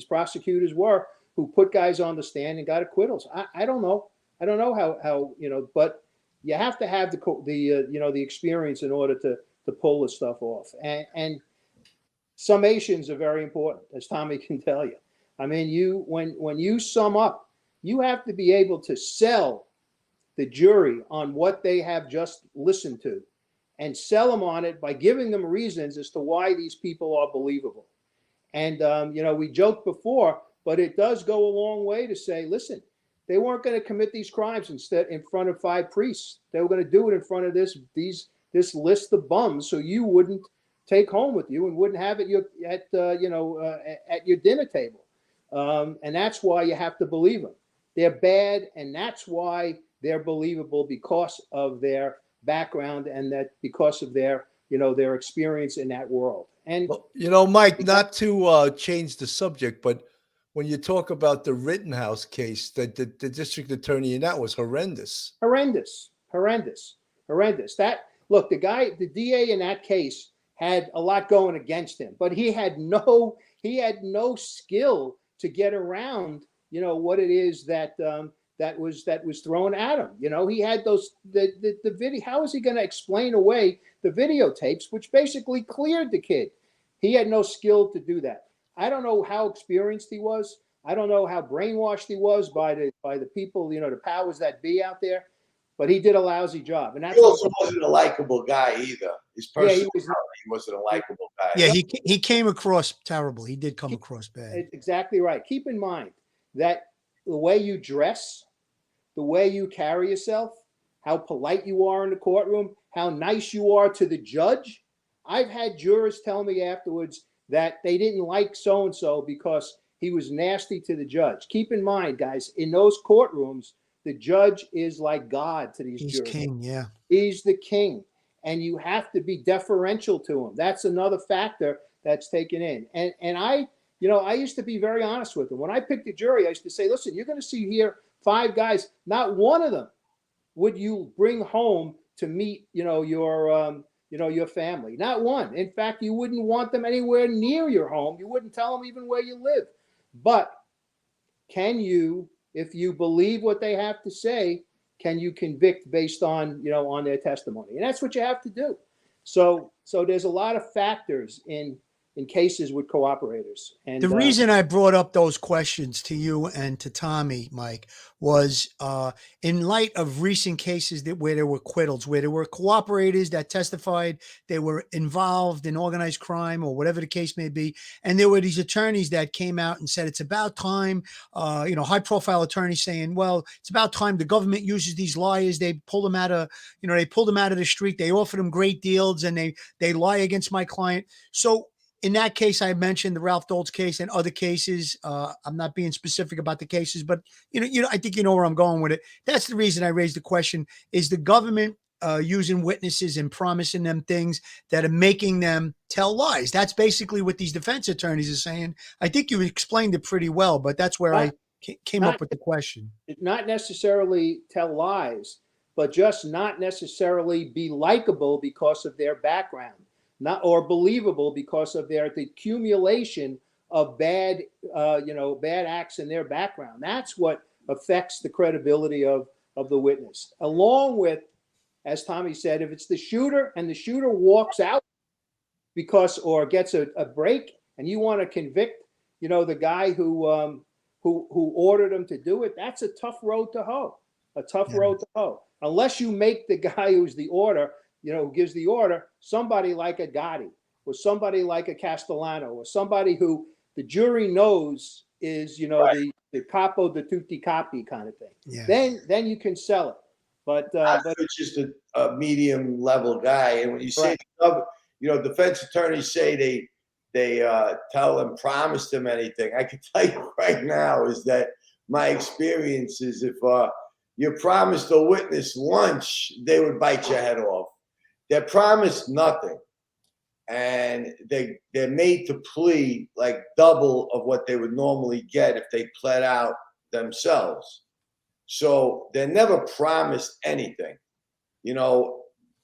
prosecutors were who put guys on the stand and got acquittals. I don't know. I don't know how but you have to have the experience in order to pull this stuff off. And summations are very important, as Tommy can tell you. I mean, when you sum up, you have to be able to sell the jury on what they have just listened to, and sell them on it by giving them reasons as to why these people are believable. And we joked before, but it does go a long way to say, listen, they weren't going to commit these crimes instead in front of 5 priests. They were going to do it in front of this list of bums, so you wouldn't take home with you and wouldn't have it at your dinner table. And that's why you have to believe them. They're bad, and that's why they're believable, because of their background and that because of their experience in that world. And Mike, not to change the subject, but when you talk about the Rittenhouse case, that the district attorney in that was horrendous. Horrendous. The DA in that case had a lot going against him, but he had no skill to get around, what it is that was thrown at him. He had the video. How is he going to explain away the videotapes, which basically cleared the kid? He had no skill to do that. I don't know how experienced he was. I don't know how brainwashed he was by the people, the powers that be out there. But he did a lousy job. And he also wasn't a likable guy either. His personality, he wasn't a likable guy. Yeah, he came across terrible. He did come across bad. Exactly right. Keep in mind that the way you dress, the way you carry yourself, how polite you are in the courtroom, how nice you are to the judge. I've had jurors tell me afterwards that they didn't like so-and-so because he was nasty to the judge. Keep in mind, guys, in those courtrooms, the judge is like God to these jurors. He's king, yeah. He's the king, and you have to be deferential to him. That's another factor that's taken in. And I used to be very honest with him. When I picked a jury, I used to say, listen, you're going to see here 5 guys. Not one of them would you bring home to meet, your family. Not one. In fact, you wouldn't want them anywhere near your home. You wouldn't tell them even where you live. But can you, if you believe what they have to say, can you convict based on, on their testimony? And that's what you have to do. So there's a lot of factors in cases with cooperators. And the reason I brought up those questions to you and to Tommy, Mike, was in light of recent cases where there were acquittals, where there were cooperators that testified they were involved in organized crime or whatever the case may be. And there were these attorneys that came out and said, it's about time, high profile attorneys saying, well, it's about time the government uses these liars. They pull them out of, the street. They offer them great deals and they lie against my client. So in that case, I mentioned the Ralph Doltz case and other cases. I'm not being specific about the cases, but I think you know where I'm going with it. That's the reason I raised the question: is the government using witnesses and promising them things that are making them tell lies? That's basically what these defense attorneys are saying. I think you explained it pretty well, but that's where I came up with the question. Not necessarily tell lies, but just not necessarily be likable because of their background. Or believable because of the accumulation of bad acts in their background. That's what affects the credibility of the witness, along with as Tommy said, if it's the shooter and the shooter walks out or gets a break, and you want to convict, the guy who ordered him to do it, that's a tough road to hoe. Unless you make the guy who's the order, who gives the order, somebody like a Gotti or somebody like a Castellano or somebody who the jury knows is, Right. the capo de tutti capi kind of thing. Yeah. Then you can sell it. But it's just a medium level guy. And when you say, defense attorneys say they tell them, promise them anything. I can tell you right now is that my experience is if you promised a witness lunch, they would bite your head off. They're promised nothing. And they're made to plea like double of what they would normally get if they pled out themselves. So they're never promised anything.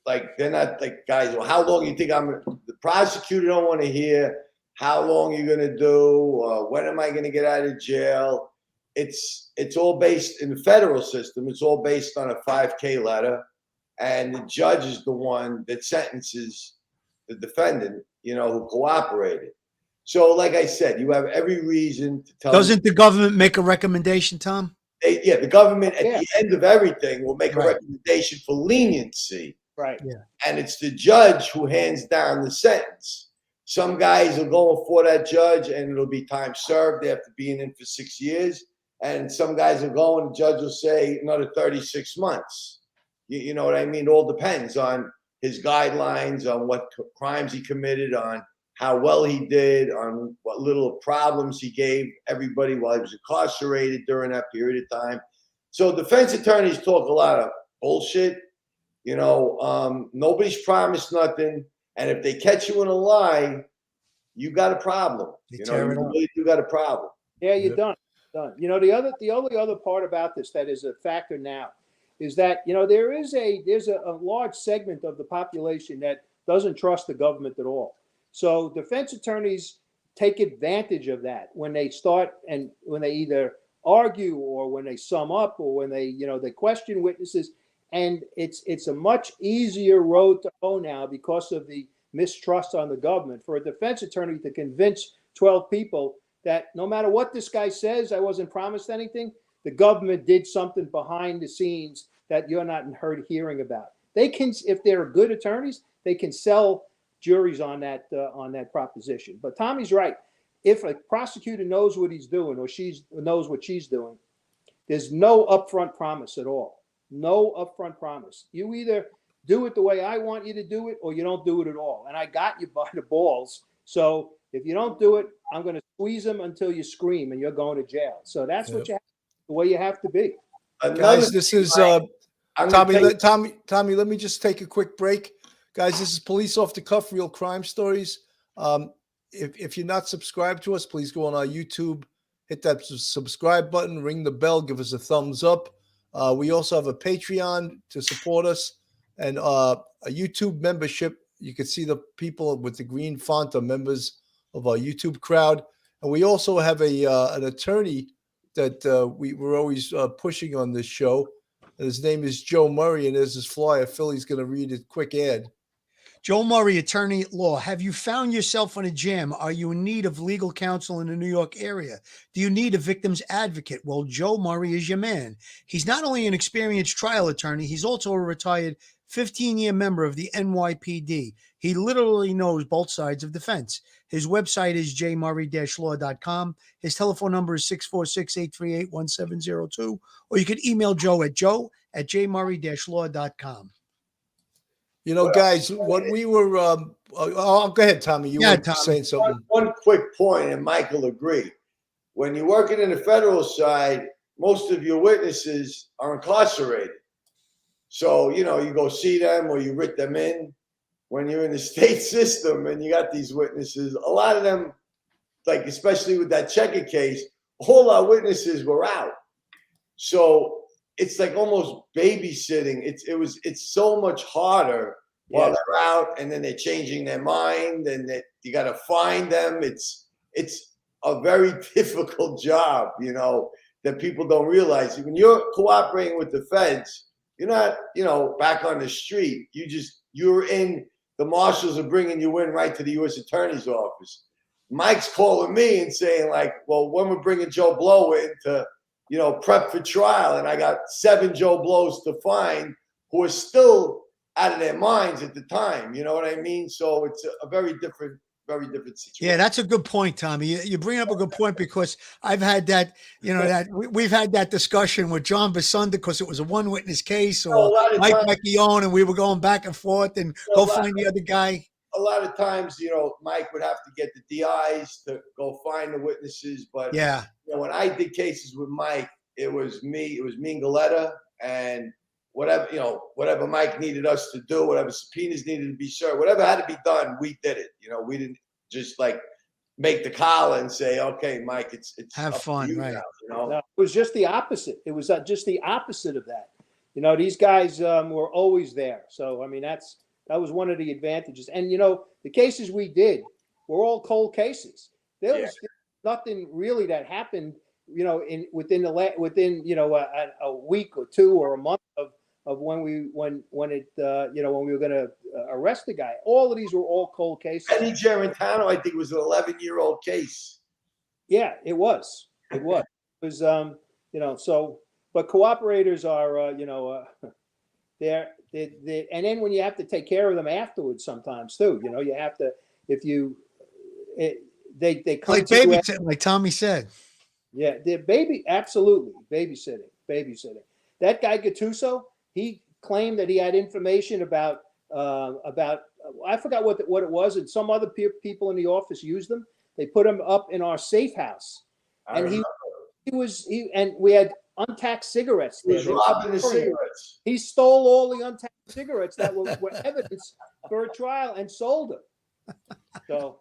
Like they're not like, guys, well, how long you think the prosecutor don't want to hear how long you're going to do, when am I going to get out of jail? It's all based in the federal system. It's all based on a 5K letter, and the judge is the one that sentences the defendant, who cooperated. So, like I said, you have every reason to tell. Doesn't the government make a recommendation, Tom? The government at the end of everything will make a Right. recommendation for leniency. right. Yeah. And it's the judge who hands down the sentence. Some guys are going for that judge and it'll be time served. They have to be in for 6 years. And some guys are going, the judge will say another 36 months. You know what I mean? It all depends on his guidelines, on what crimes he committed, on how well he did, on what little problems he gave everybody while he was incarcerated during that period of time. So defense attorneys talk a lot of bullshit. Nobody's promised nothing. And if they catch you in a lie, you got a problem. You really do got a problem. Yeah, you're done. The only other part about this that is a factor now is that there's a large segment of the population that doesn't trust the government at all. So defense attorneys take advantage of that when they start and when they either argue or when they sum up or when they they question witnesses. And it's a much easier road to hoe now because of the mistrust on the government for a defense attorney to convince 12 people that no matter what this guy says, I wasn't promised anything. The government did something behind the scenes that you're not hearing about. They can, if they're good attorneys, they can sell juries on that proposition. But Tommy's right. If a prosecutor knows what he's doing or knows what she's doing, there's no upfront promise at all. No upfront promise. You either do it the way I want you to do it or you don't do it at all. And I got you by the balls. So if you don't do it, I'm going to squeeze them until you scream and you're going to jail. So that's the way you have to be. Guys, this is Tommy, let me just take a quick break. Guys, this is Police Off the Cuff, Real Crime Stories. If you're not subscribed to us, please go on our YouTube, hit that subscribe button, ring the bell, give us a thumbs up. We also have a Patreon to support us and a YouTube membership. You can see the people with the green font are members of our YouTube crowd. And we also have an attorney that we're always pushing on this show. And his name is Joe Murray, and there's his flyer. Philly's going to read a quick ad. Joe Murray, attorney at law. Have you found yourself in a jam? Are you in need of legal counsel in the New York area? Do you need a victim's advocate? Well, Joe Murray is your man. He's not only an experienced trial attorney, he's also a retired 15-year member of the NYPD. He literally knows both sides of the fence. His website is jmurray-law.com. His telephone number is 646-838-1702. Or you could email Joe at joe@jmurray-law.com. Guys, what we were go ahead, Tommy. You were saying something. One quick point, and Michael agreed. When you're working in the federal side, most of your witnesses are incarcerated. So, you go see them or you writ them in. When you're in the state system and you got these witnesses, a lot of them, like especially with that Checker case, all our witnesses were out. So it's like almost babysitting. It's so much harder while they're out, and then they're changing their mind, and that you got to find them. It's a very difficult job, that people don't realize. When you're cooperating with the feds, you're not, back on the street. You're in, the marshals are bringing you in right to the U.S. Attorney's office. Mike's calling me and saying like, well, when we're bringing Joe Blow in to, prep for trial. And I got 7 Joe Blows to find who are still out of their minds at the time. You know what I mean? So it's a very different situation. Yeah, that's a good point, Tommy. You bring up a good point because I've had that, we've had that discussion with John Basunda because it was a one witness case, or Mike Vecchione, and we were going back and forth and go find the other guy. A lot of times, Mike would have to get the DIs to go find the witnesses. But yeah, when I did cases with Mike, it was me and Galetta, and whatever Mike needed us to do, whatever subpoenas needed to be served, whatever had to be done, we did it. We didn't just like make the call and say, okay, Mike, it's have fun, right? Now, No, it was just the opposite. It was just the opposite of that. These guys were always there. So I mean, that was one of the advantages. And the cases we did were all cold cases. There was nothing really that happened, within a week or 2 or a month of when we were going to arrest the guy. All of these were all cold cases. Eddie Gerentano, I think, was an 11-year-old case. Yeah, it was. It was. So, but cooperators are, they're and then when you have to take care of them afterwards, sometimes too, you have to, they come like babysitting, like Tommy said. Yeah, they're absolutely babysitting. That guy Gattuso, he claimed that he had information about I forgot what it was, and some other people in the office used them. They put him up in our safe house, and and we had untaxed cigarettes. He was robbing the cigarettes. He stole all the untaxed cigarettes that were evidence for a trial and sold them. So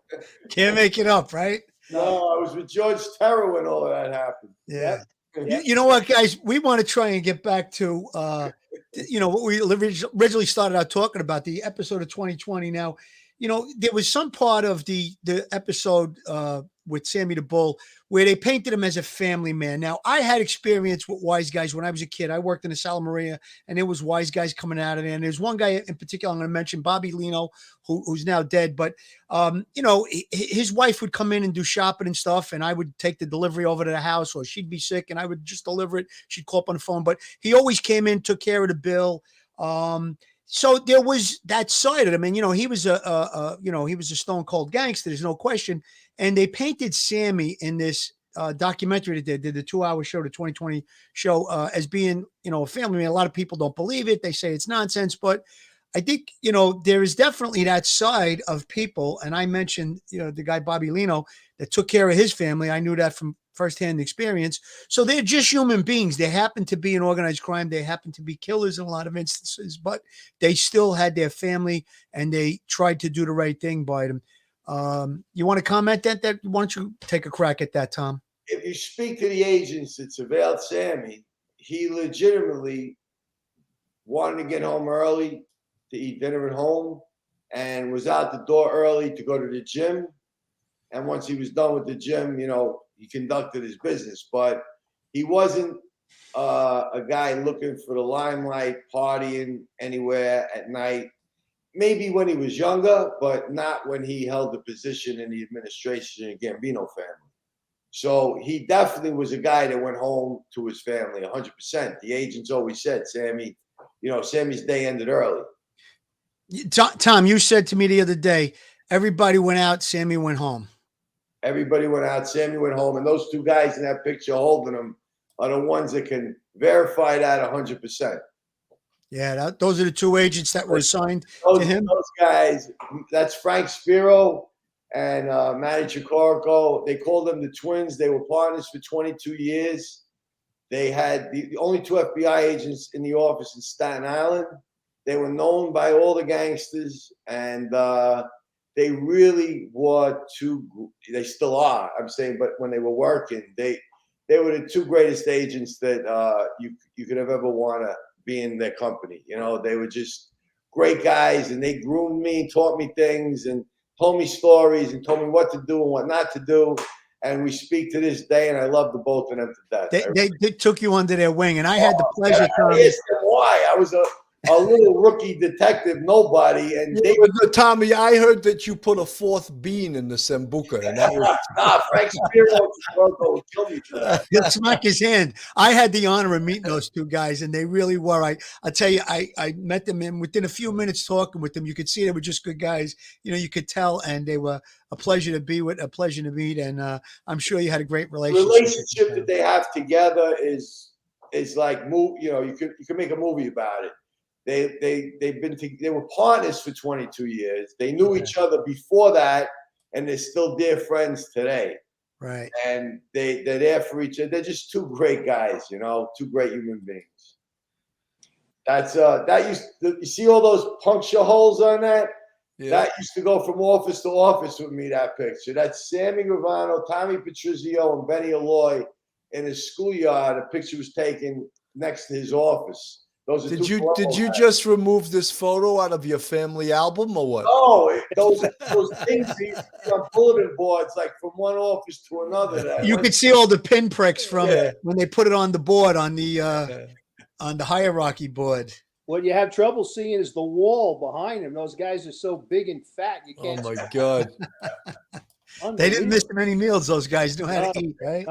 can't make it up, right? No, I was with George Terrell when all of that happened. Yeah. You know what, guys? We want to try and get back to, what we originally started out talking about, the episode of 2020. Now, there was some part of the episode with Sammy the Bull where they painted him as a family man. Now, I had experience with wise guys when I was a kid. I worked in the Sala Maria, and there was wise guys coming out of there. And there's one guy in particular I'm going to mention, Bobby Lino, who's now dead. But, his wife would come in and do shopping and stuff, and I would take the delivery over to the house, or she'd be sick, and I would just deliver it. She'd call up on the phone. But he always came in, took care of the bill. So there was that side of him, and he was he was a stone cold gangster. There's no question. And they painted Sammy in this documentary that they did, the 2-hour show, the 2020 show, as being a family man. A lot of people don't believe it. They say it's nonsense, but I think there is definitely that side of people. And I mentioned the guy Bobby Lino that took care of his family. I knew that from firsthand experience. So they're just human beings. They happen to be in organized crime. They happen to be killers in a lot of instances, but they still had their family and they tried to do the right thing by them. You want to comment that? Why don't you take a crack at that, Tom? If you speak to the agents that surveilled Sammy, he legitimately wanted to get home early to eat dinner at home and was out the door early to go to the gym. And once he was done with the gym, he conducted his business, but he wasn't a guy looking for the limelight, partying anywhere at night. Maybe when he was younger, but not when he held the position in the administration of the Gambino family. So he definitely was a guy that went home to his family 100%. The agents always said, Sammy's day ended early. Tom, you said to me the other day, everybody went out, Sammy went home. Everybody went out, Sammy went home, and those 2 guys in that picture holding him are the ones that can verify that 100%. Yeah, those are the 2 agents that were assigned to him. Those guys, that's Frank Spiro and Matty Chikorico. They called them the twins. They were partners for 22 years. They had the only 2 FBI agents in the office in Staten Island. They were known by all the gangsters, and they really were they still are, I'm saying, but when they were working, they were the 2 greatest agents that you could have ever want to be in their company. They were just great guys, and they groomed me, taught me things, and told me stories, and told me what to do and what not to do. And we speak to this day, and I love the both of them to death. They took you under their wing, and I had the pleasure, Tommy. I asked them why. I was a little rookie detective, nobody, and Yeah, they but, Tommy, I heard that you put a fourth bean in the Sambuca, and that was Frank Spiro would kill me for that. He'll smack his hand. I had the honor of meeting those two guys, and they really were. I tell you, I met them, and within a few minutes talking with them, you could see they were just good guys. You know, you could tell, and they were a pleasure to be with, a pleasure to meet, and I'm sure you had a great The relationship. relationship that they have together is like you know, you could make a movie about it. They were partners for 22 years. They knew each other before that, and they're still dear friends today. Right. And they're there for each other. They're just two great guys, you know, two great human beings. That's you see all those puncture holes on that? yeah. That used to go from office to office with me, that picture. That's Sammy Gravano, Tommy Patrizio, and Benny Alloy in his schoolyard. A picture was taken next to his office. Those are Did you just remove this photo out of your family album or what? Oh, those things that used to be on bulletin boards, like from one office to another. You could see all the pinpricks from Yeah. when they put it on the board on the hierarchy board. What you have trouble seeing is the wall behind him. Those guys are so big and fat, you Oh can't. my God! They didn't miss many meals. Those guys knew how to eat, right?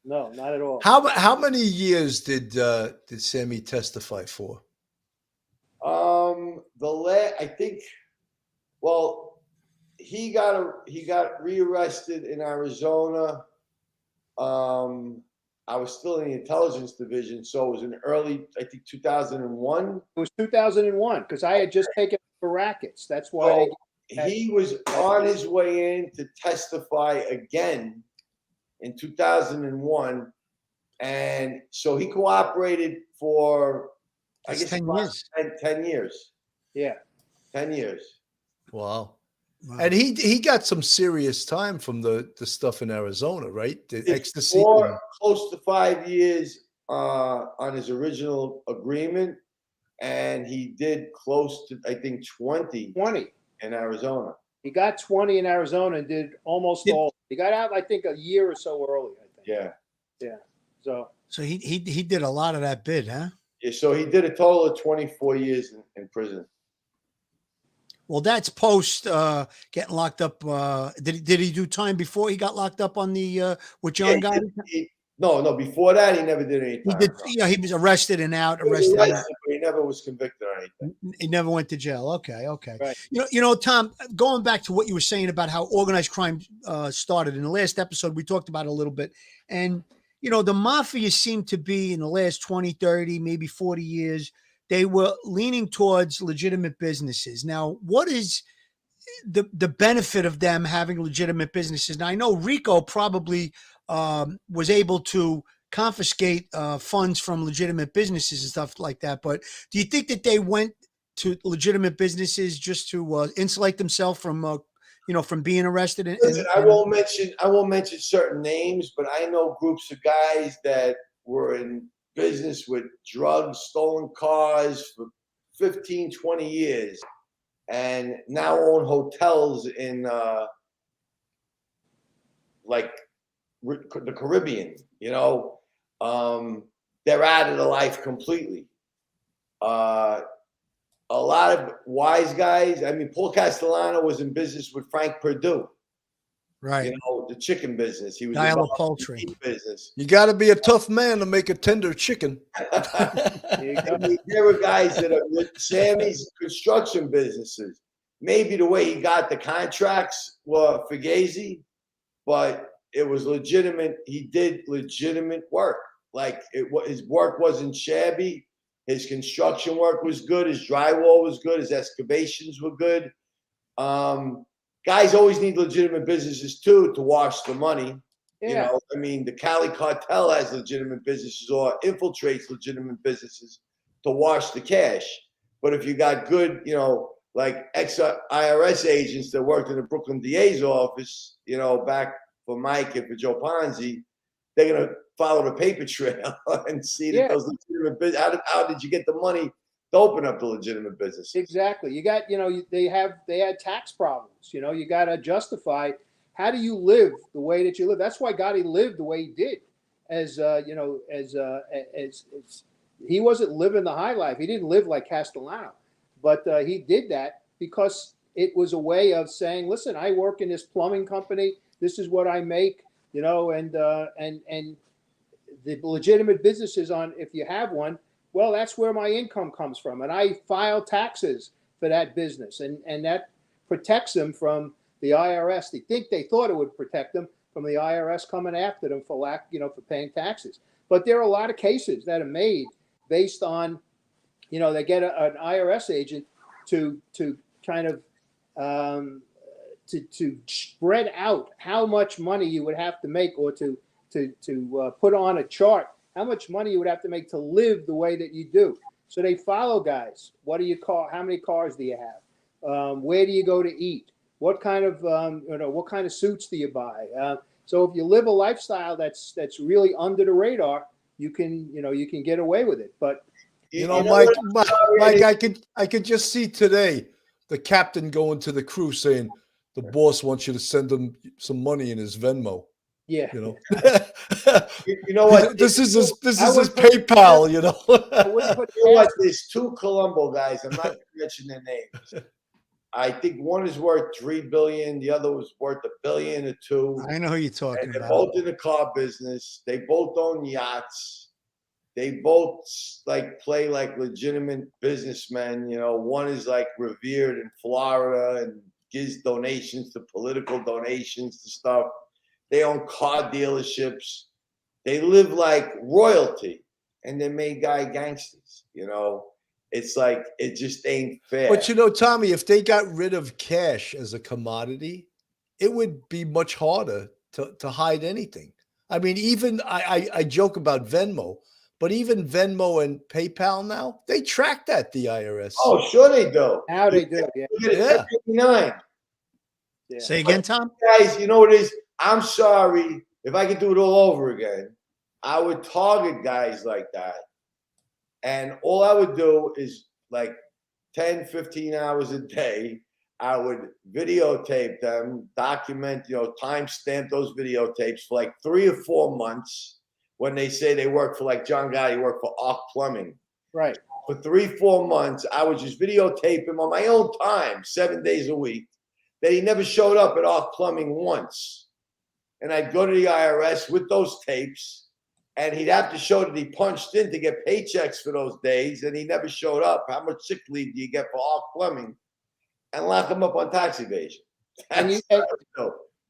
No, not at all. How many years did Sammy testify for? I think, well, he got rearrested in Arizona. I was still in the intelligence division, so it was in early, I think, 2001. It was 2001 because I had just taken for rackets. That's why. So he was on his way in to testify again in 2001, and so he cooperated for, I guess, 10 years. 10 years. Yeah. 10 years. Wow. And he got some serious time from the stuff in Arizona, right? The ecstasy. Or close to 5 years on his original agreement, and he did close to, I think, 20 in Arizona. He got 20 in Arizona and did almost all. He got out, I think, a year or so early. I think. Yeah. Yeah. So he did a lot of that bid, huh? Yeah. So he did a total of 24 years in prison. Well, that's post getting locked up. Did he do time before he got locked up on the with John Gotti? No. Before that, he never did any time. He did. Yeah, he was arrested and out. He was arrested, but he never was convicted or anything. He never went to jail. Okay. Right. You know, Tom. Going back to what you were saying about how organized crime started in the last episode, we talked about it a little bit, and you know, the mafia seemed to be in the last 20, 30, maybe 40 years. They were leaning towards legitimate businesses. Now, what is the benefit of them having legitimate businesses? Now, I know RICO probably was able to confiscate funds from legitimate businesses and stuff like that. But do you think that they went to legitimate businesses just to insulate themselves from, from being arrested? Listen, I won't mention certain names, but I know groups of guys that were in business with drugs, stolen cars for 15, 20 years, and now own hotels in like the Caribbean. You know, they're out of the life completely. A lot of wise guys. I mean, Paul Castellano was in business with Frank Perdue. Right. You know, the chicken business. He was Dial in of poultry business. You got to be a tough man to make a tender chicken. There were guys that are with Sammy's construction businesses. Maybe the way he got the contracts were fugazi, but it was legitimate. He did legitimate work. Like his work wasn't shabby. His construction work was good. His drywall was good. His excavations were good. Guys always need legitimate businesses too to wash the money. yeah. You know, I mean, the Cali cartel has legitimate businesses or infiltrates legitimate businesses to wash the cash. But if you got good, you know, like ex-IRS agents that worked in the Brooklyn DA's office, you know, back for Mike and for Joe Ponzi, they're going to follow the paper trail and see that those legitimate businesses, how did you get the money to open up the legitimate business? Exactly. You got, they had tax problems. You know, you got to justify how do you live the way that you live. That's why Gotti lived the way he did, as he wasn't living the high life. He didn't live like Castellano, but he did that because it was a way of saying, listen, I work in this plumbing company. This is what I make, you know, and the legitimate businesses on, if you have one, well, that's where my income comes from. And I file taxes for that business. And that protects them from the IRS. They thought it would protect them from the IRS coming after them for for paying taxes. But there are a lot of cases that are made based on, they get an IRS agent to kind of to spread out how much money you would have to make, or to put on a chart how much money you would have to make to live the way that you do. So they follow guys. What do you call? How many cars do you have? Where do you go to eat? What kind of what kind of suits do you buy? So if you live a lifestyle that's really under the radar, you can get away with it. But Mike, I could just see today the captain going to the crew saying the boss wants you to send him some money in his Venmo. Yeah, You know what? This is his PayPal. There's two Colombo guys. I'm not going to mention their names. I think one is worth $3 billion. The other was worth $1 billion or $2 billion. I know who you're talking and they're about. both in the car business. They both own yachts. They both play like legitimate businessmen. One is revered in Florida and gives donations to political donations to stuff. They own car dealerships. They live like royalty, and they made gangsters. It's it just ain't fair. But Tommy, if they got rid of cash as a commodity, it would be much harder to hide anything. I mean, even I joke about Venmo, but even Venmo and PayPal now, they track that, the IRS. Oh, sure they do. Now they do. Yeah. Yeah. Say again, Tom? Guys, you know what it is? I'm sorry. If I could do it all over again, I would target guys like that. And all I would do is 10, 15 hours a day, I would videotape them, document, timestamp those videotapes for 3 or 4 months when they say they work for John Gotti worked for Arc Plumbing. Right. For 3-4 months, I would just videotape him on my own time, 7 days a week, that he never showed up at Arc Plumbing once. And I'd go to the IRS with those tapes, and he'd have to show that he punched in to get paychecks for those days, and he never showed up. How much sick leave do you get for Arc Plumbing? And lock him up on tax evasion.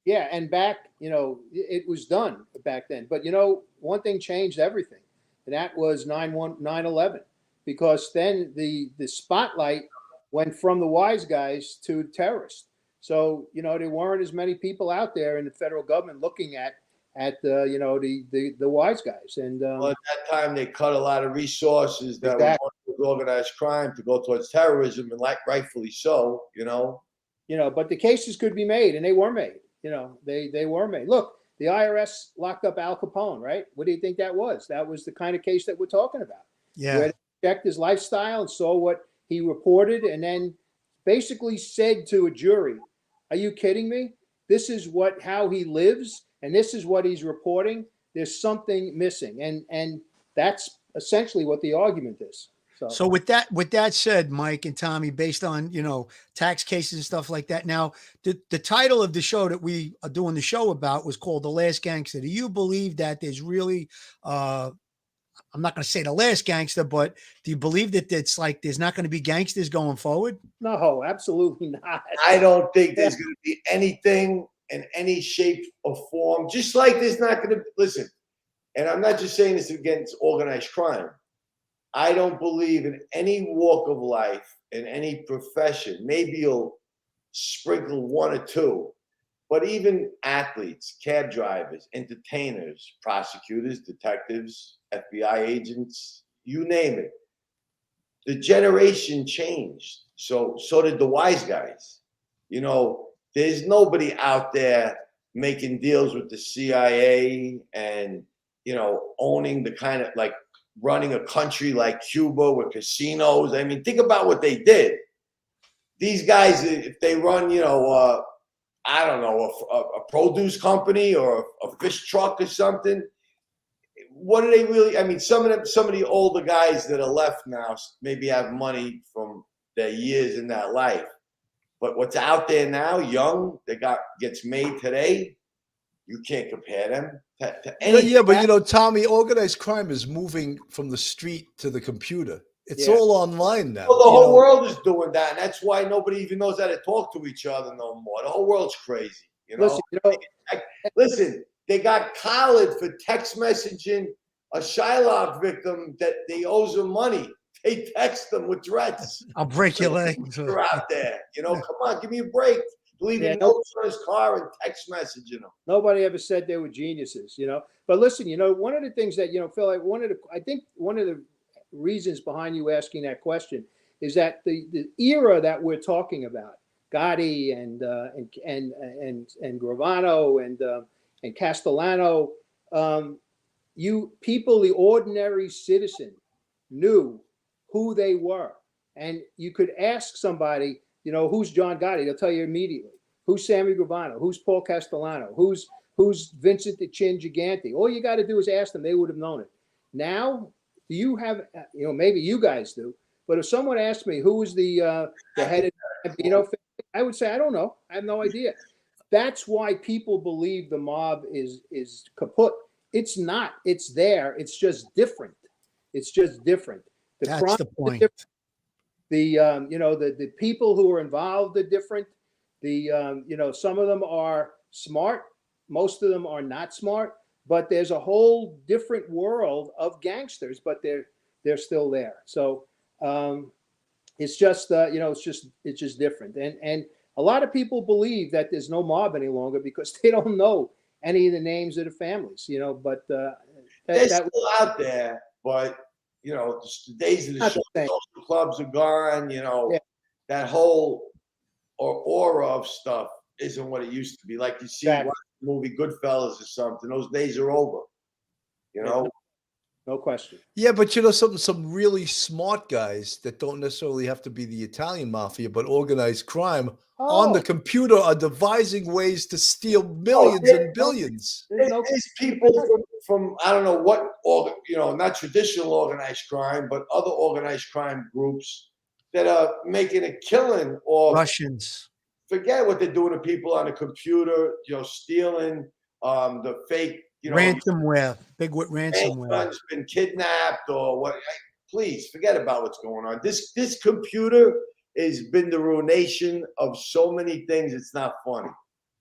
Yeah, and back, it was done back then. But one thing changed everything, and that was 9/11, because then the spotlight went from the wise guys to terrorists. So there weren't as many people out there in the federal government looking at the wise guys. And well, at that time they cut a lot of resources that were with organized crime to go towards terrorism, and rightfully so. But the cases could be made, and they were made. They were made. Look, the IRS locked up Al Capone, right? What do you think that was? That was the kind of case that we're talking about. Yeah. Where they checked his lifestyle and saw what he reported, and then basically said to a jury, "Are you kidding me? This is how he lives, and this is what he's reporting. There's something missing," and that's essentially what the argument is. So with that said, Mike and Tommy, based on tax cases and stuff like that, now the title of the show that we are doing the show about was called The Last Gangster. Do you believe that there's really I'm not going to say the last gangster, but do you believe that it's there's not going to be gangsters going forward? No, absolutely not. I don't think there's going to be anything in any shape or form, just like there's not going to listen. And I'm not just saying this against organized crime. I don't believe in any walk of life, in any profession. Maybe you'll sprinkle one or two, but even athletes, cab drivers, entertainers, prosecutors, detectives, FBI agents, you name it. The generation changed. So did the wise guys. There's nobody out there making deals with the CIA and, owning the kind of running a country like Cuba with casinos. I mean, think about what they did. These guys, if they run, I don't know, a produce company or a fish truck or something, what do they really? I mean, some of the older guys that are left now maybe have money from their years in that life. But what's out there now, young, gets made today, you can't compare them to anything. Yeah, but Tommy, organized crime is moving from the street to the computer. It's all online now. Well, the whole world is doing that, and that's why nobody even knows how to talk to each other no more. The whole world's crazy, Listen, they got collared for text messaging a Shylock victim that they owes him money. They text them with threats. I'll break your legs. You're out there, come on, give me a break. Leaving notes on his car and text messaging them. Nobody ever said they were geniuses, But listen, one of the things that Phil, I think one of the reasons behind you asking that question is that the era that we're talking about, Gotti and Gravano and Castellano, the ordinary citizen knew who they were, and you could ask somebody, who's John Gotti? They'll tell you immediately. Who's Sammy Gravano? Who's Paul Castellano? Who's Vincent the Chin Gigante? All you got to do is ask them; they would have known it. Now, do you have? Maybe you guys do. But if someone asked me who was the head of the Gambino family, I would say I don't know. I have no idea. That's why people believe the mob is kaput. It's not. It's there. It's just different. It's just different. That's the point. The people who are involved are different. Some of them are smart. Most of them are not smart. But there's a whole different world of gangsters. But they're still there. So it's just it's just different. And a lot of people believe that there's no mob any longer because they don't know any of the names of the families. But they're still out there. But the days of the social clubs are gone. That whole aura of stuff isn't what it used to be. Like you see the movie Goodfellas or something. Those days are over. No question. Yeah, but some really smart guys that don't necessarily have to be the Italian mafia, but organized crime on the computer are devising ways to steal millions and billions. There's people from I don't know what, not traditional organized crime, but other organized crime groups that are making a killing. Or Russians. Forget what they're doing to people on the computer, stealing the fake, ransomware, big ransomware. Has been kidnapped or what? Please forget about what's going on. This computer has been the ruination of so many things. It's not funny.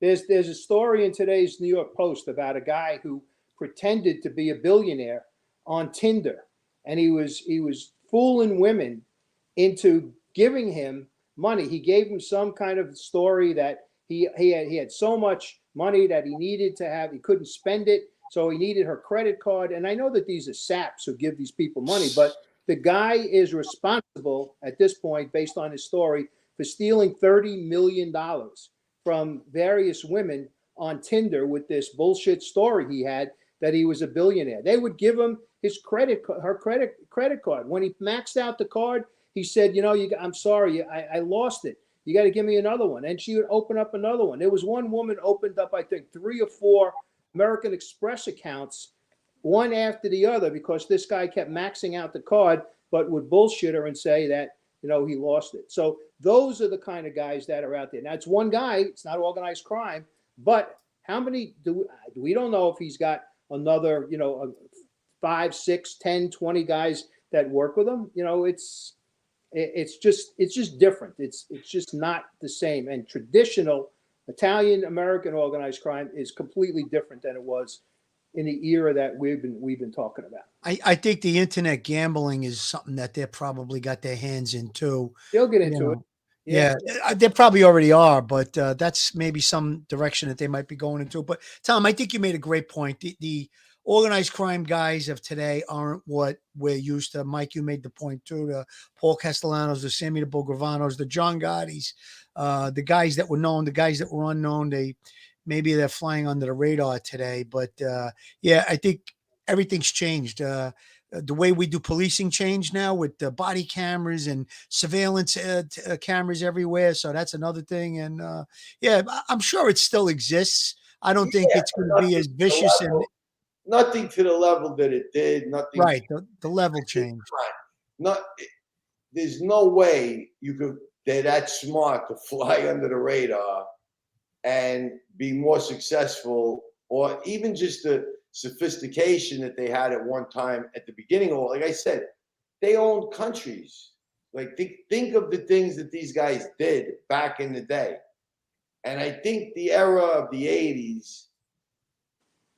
There's a story in today's New York Post about a guy who pretended to be a billionaire on Tinder, and he was fooling women into giving him money. He gave him some kind of story that he had so much money that he needed to have. He couldn't spend it, so he needed her credit card. And I know that these are saps who give these people money, but the guy is responsible at this point, based on his story, for stealing $30 million from various women on Tinder with this bullshit story he had that he was a billionaire. They would give him his credit card. When he maxed out the card, he said, I'm sorry, I lost it. You got to give me another one. And she would open up another one. There was one woman opened up, I think, 3 or 4 American Express accounts, one after the other, because this guy kept maxing out the card, but would bullshit her and say that, he lost it. So those are the kind of guys that are out there. Now, it's one guy. It's not organized crime. But how many we don't know if he's got another, 5, 6, 10, 20 guys that work with him. It's just different. It's just not the same. And traditional Italian American organized crime is completely different than it was in the era that we've been talking about. I think the internet gambling is something that they probably got their hands in too. They'll get into it. Yeah, they probably already are, but that's maybe some direction that they might be going into. But Tom, I think you made a great point. The organized crime guys of today aren't what we're used to. Mike, you made the point too. The Paul Castellanos, the Sammy Gravanos, the John Gottis, the guys that were known, the guys that were unknown. Maybe they're flying under the radar today. But I think everything's changed. The way we do policing changed now with the body cameras and surveillance cameras everywhere. So that's another thing. And I'm sure it still exists. I don't think it's going to be as vicious and nothing to the level that it did. Nothing. Right. The level change. Not. There's no way they're that smart to fly under the radar and be more successful, or even just the sophistication that they had at one time at the beginning. Or like I said, they owned countries. Like think of the things that these guys did back in the day. And I think the era of the 80s,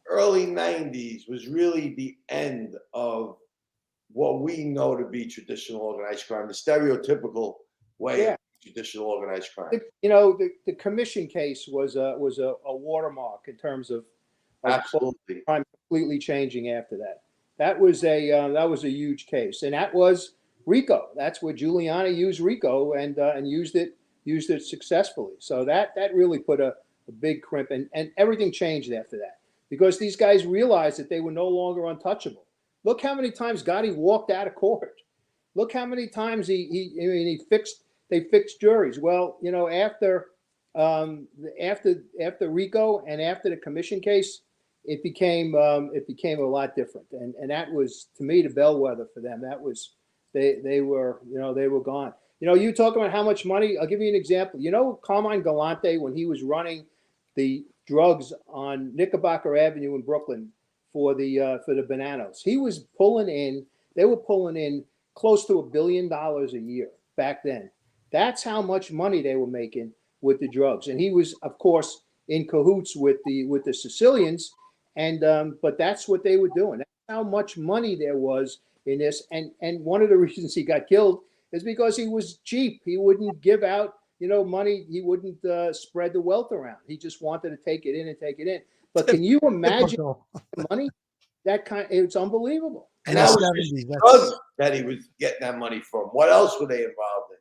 early 90s was really the end of what we know to be traditional organized crime, the stereotypical way of traditional organized crime. You know, the commission case was a watermark in terms of Absolutely. crime completely changing after that. That was a huge case, and that was RICO. That's where Giuliani used RICO and used it successfully. So that really put a big crimp, and everything changed after that because these guys realized that they were no longer untouchable. Look how many times Gotti walked out of court. Look how many times they fixed juries. Well, you know, after RICO and after the commission case, it became a lot different, and that was, to me, the bellwether for them. That was they were gone. You know, you talk about how much money. I'll give you an example. You know, Carmine Galante, when he was running the drugs on Knickerbocker Avenue in Brooklyn for the Bananos, he was pulling in. They were pulling in close to $1 billion a year back then. That's how much money they were making with the drugs, and he was, of course, in cahoots with the Sicilians. And but that's what they were doing. That's how much money there was in this. And one of the reasons he got killed is because he was cheap. He wouldn't give out, you know, money. He wouldn't spread the wealth around. He just wanted to take it in and take it in. But can you imagine the money? It's unbelievable. And that was drugs that he was getting that money from. What else were they involved in?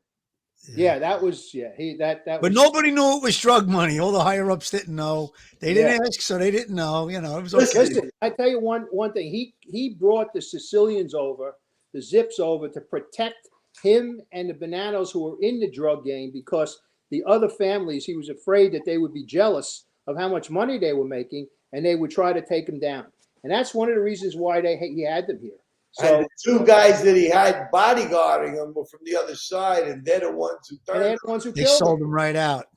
Yeah, that was that. But nobody knew it was drug money. All the higher ups didn't know. They didn't ask, so they didn't know. You know, it was okay. Listen, I tell you one thing. He brought the Sicilians over, the Zips over, to protect him and the Bananos who were in the drug game, because the other families, he was afraid that they would be jealous of how much money they were making, and they would try to take him down. And that's one of the reasons why he had them here. So and the two guys that he had bodyguarding him were from the other side, and they're the ones who turned. They sold him right out.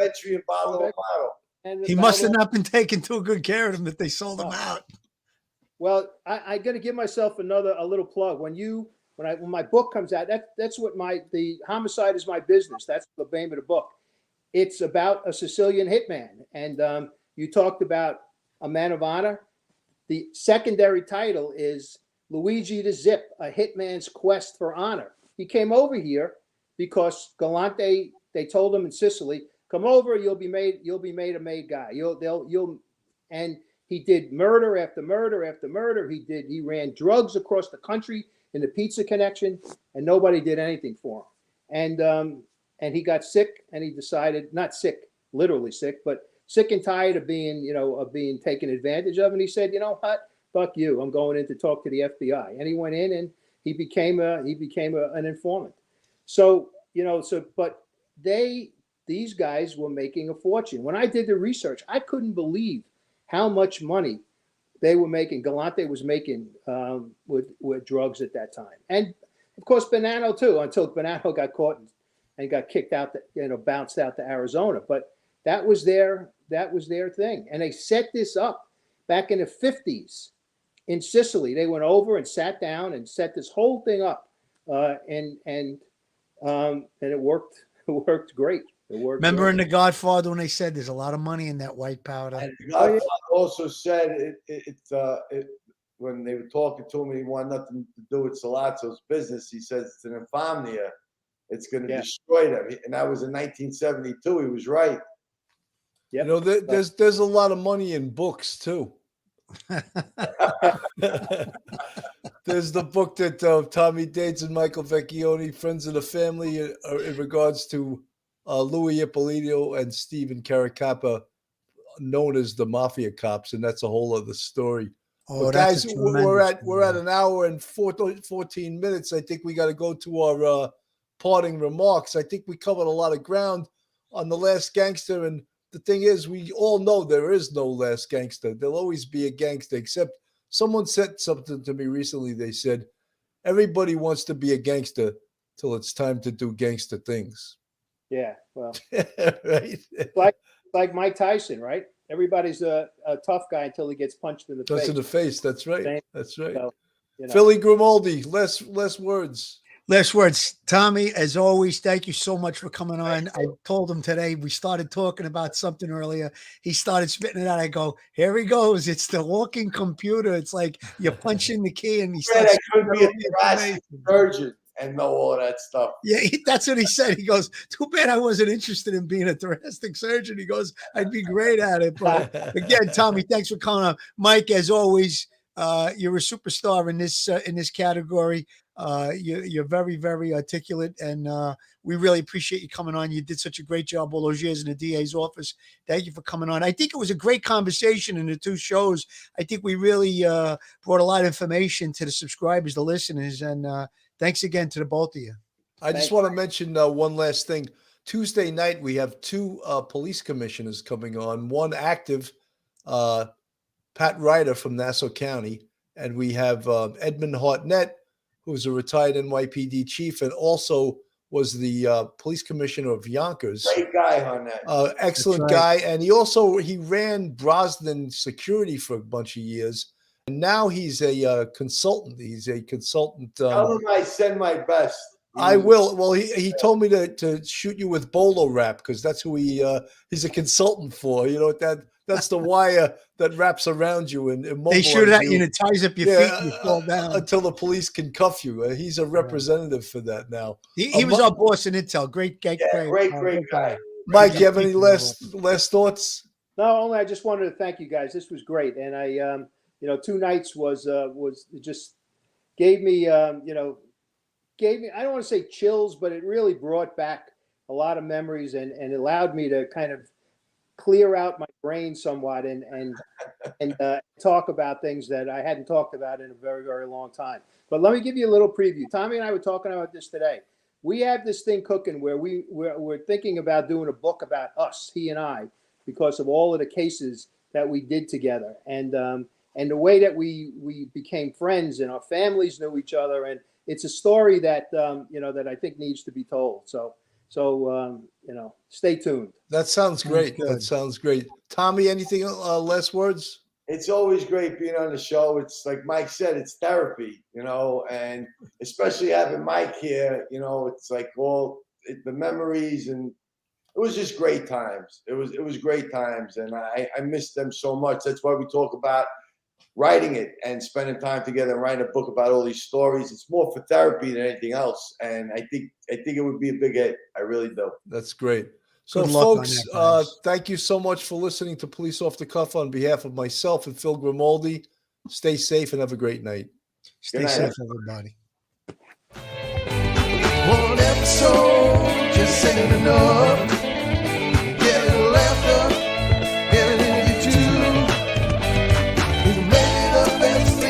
Entry and bottle. He must have not been taking too good care of him that they sold him out. Well, I got to give myself a little plug. When my book comes out, that's what the Homicide is My Business. That's the name of the book. It's about a Sicilian hitman, and you talked about a man of honor. The secondary title is Luigi the Zip, a hitman's quest for honor. He came over here because Galante, they told him in Sicily, come over, you'll be made a made guy. And he did murder after murder after murder. He ran drugs across the country in the pizza connection, and nobody did anything for him. And he got sick, and he decided, not sick, literally sick, but sick and tired of being taken advantage of. And he said, you know what? Fuck you. I'm going in to talk to the FBI. And he went in and he became an informant. So, but these guys were making a fortune. When I did the research, I couldn't believe how much money they were making. Galante was making with drugs at that time. And of course, Bonanno too, until Bonanno got caught and got kicked out, bounced out to Arizona. But that was their thing. And they set this up back in the 50s. In Sicily, they went over and sat down and set this whole thing up, and it worked. It worked great. Remember in The Godfather when they said there's a lot of money in that white powder? And The Godfather also said when they were talking to him, he wanted nothing to do with Salazzo's business. He says it's an infamia. It's going to destroy them. And that was in 1972. He was right. Yep. You know, there's a lot of money in books too. There's the book that Tommy Dates and Michael Vecchione, Friends of the Family, in regards to Louis Ippolito and Stephen Caracappa, known as the Mafia Cops, and that's a whole other story. Oh, but guys, we're at an hour and 14 minutes. I think we got to go to our parting remarks. I think we covered a lot of ground on The Last Gangster, and the thing is, we all know there is no last gangster. There'll always be a gangster, except someone said something to me recently. They said, everybody wants to be a gangster till it's time to do gangster things. Yeah, well, Right? like Mike Tyson, right? Everybody's a tough guy until he gets punched in the Just face. in the face. That's right. Same. That's right. So, you know. Philly Grimaldi, less words. Last words, Tommy, as always, thank you so much for coming on. I told him today, we started talking about something earlier. He started spitting it out. I go, here he goes. It's the walking computer. It's like you punch in the key and he starts. I could be a thoracic surgeon and know all that stuff. Yeah, that's what he said. He goes, too bad I wasn't interested in being a thoracic surgeon. He goes, I'd be great at it. But again, Tommy, thanks for coming on. Mike, as always, you're a superstar in this category. You're very, very articulate, and we really appreciate you coming on. You did such a great job all those years in the DA's office. Thank you for coming on. I think it was a great conversation in the two shows. I think we really brought a lot of information to the subscribers, the listeners, and thanks again to the both of you. I just want to mention one last thing. Tuesday night, we have two police commissioners coming on. One active, Pat Ryder from Nassau County, and we have Edmund Hartnett, who's a retired NYPD chief and also was the police commissioner of Yonkers. Great guy, Hartnett. Excellent guy. And he ran Brosnan Security for a bunch of years. And now he's a consultant. He's a consultant. Tell him I send my best. I will. Well, he told me to shoot you with bolo wrap because that's who he's a consultant for. You know, that's the wire that wraps around you and they shoot it at you and it ties up your feet and you fall down until the police can cuff you. He's a representative for that now. He was our boss in Intel. Great great guy. Mike, you have any last thoughts? No, only I just wanted to thank you guys. This was great, and I, 2 nights was just gave me, I don't want to say chills, but it really brought back a lot of memories and allowed me to kind of clear out my brain somewhat and talk about things that I hadn't talked about in a very, very long time. But let me give you a little preview. Tommy and I were talking about this today. We have this thing cooking where we're thinking about doing a book about us, he and I, because of all of the cases that we did together and the way that we became friends and our families knew each other. And it's a story that, that I think needs to be told. So, stay tuned. That sounds great. That sounds great. Tommy, anything last words? It's always great being on the show. It's like Mike said, it's therapy, and especially having Mike here, it's like all the memories, and it was just great times. It was great times, and I miss them so much. That's why we talk about writing it and spending time together and writing a book about all these stories. It's more for therapy than anything else, and I think it would be a big hit. I really do. That's great. So, folks, thank you so much for listening to Police Off the Cuff. On behalf of myself and Phil Grimaldi, stay safe and have a great night. Stay safe, everybody. One episode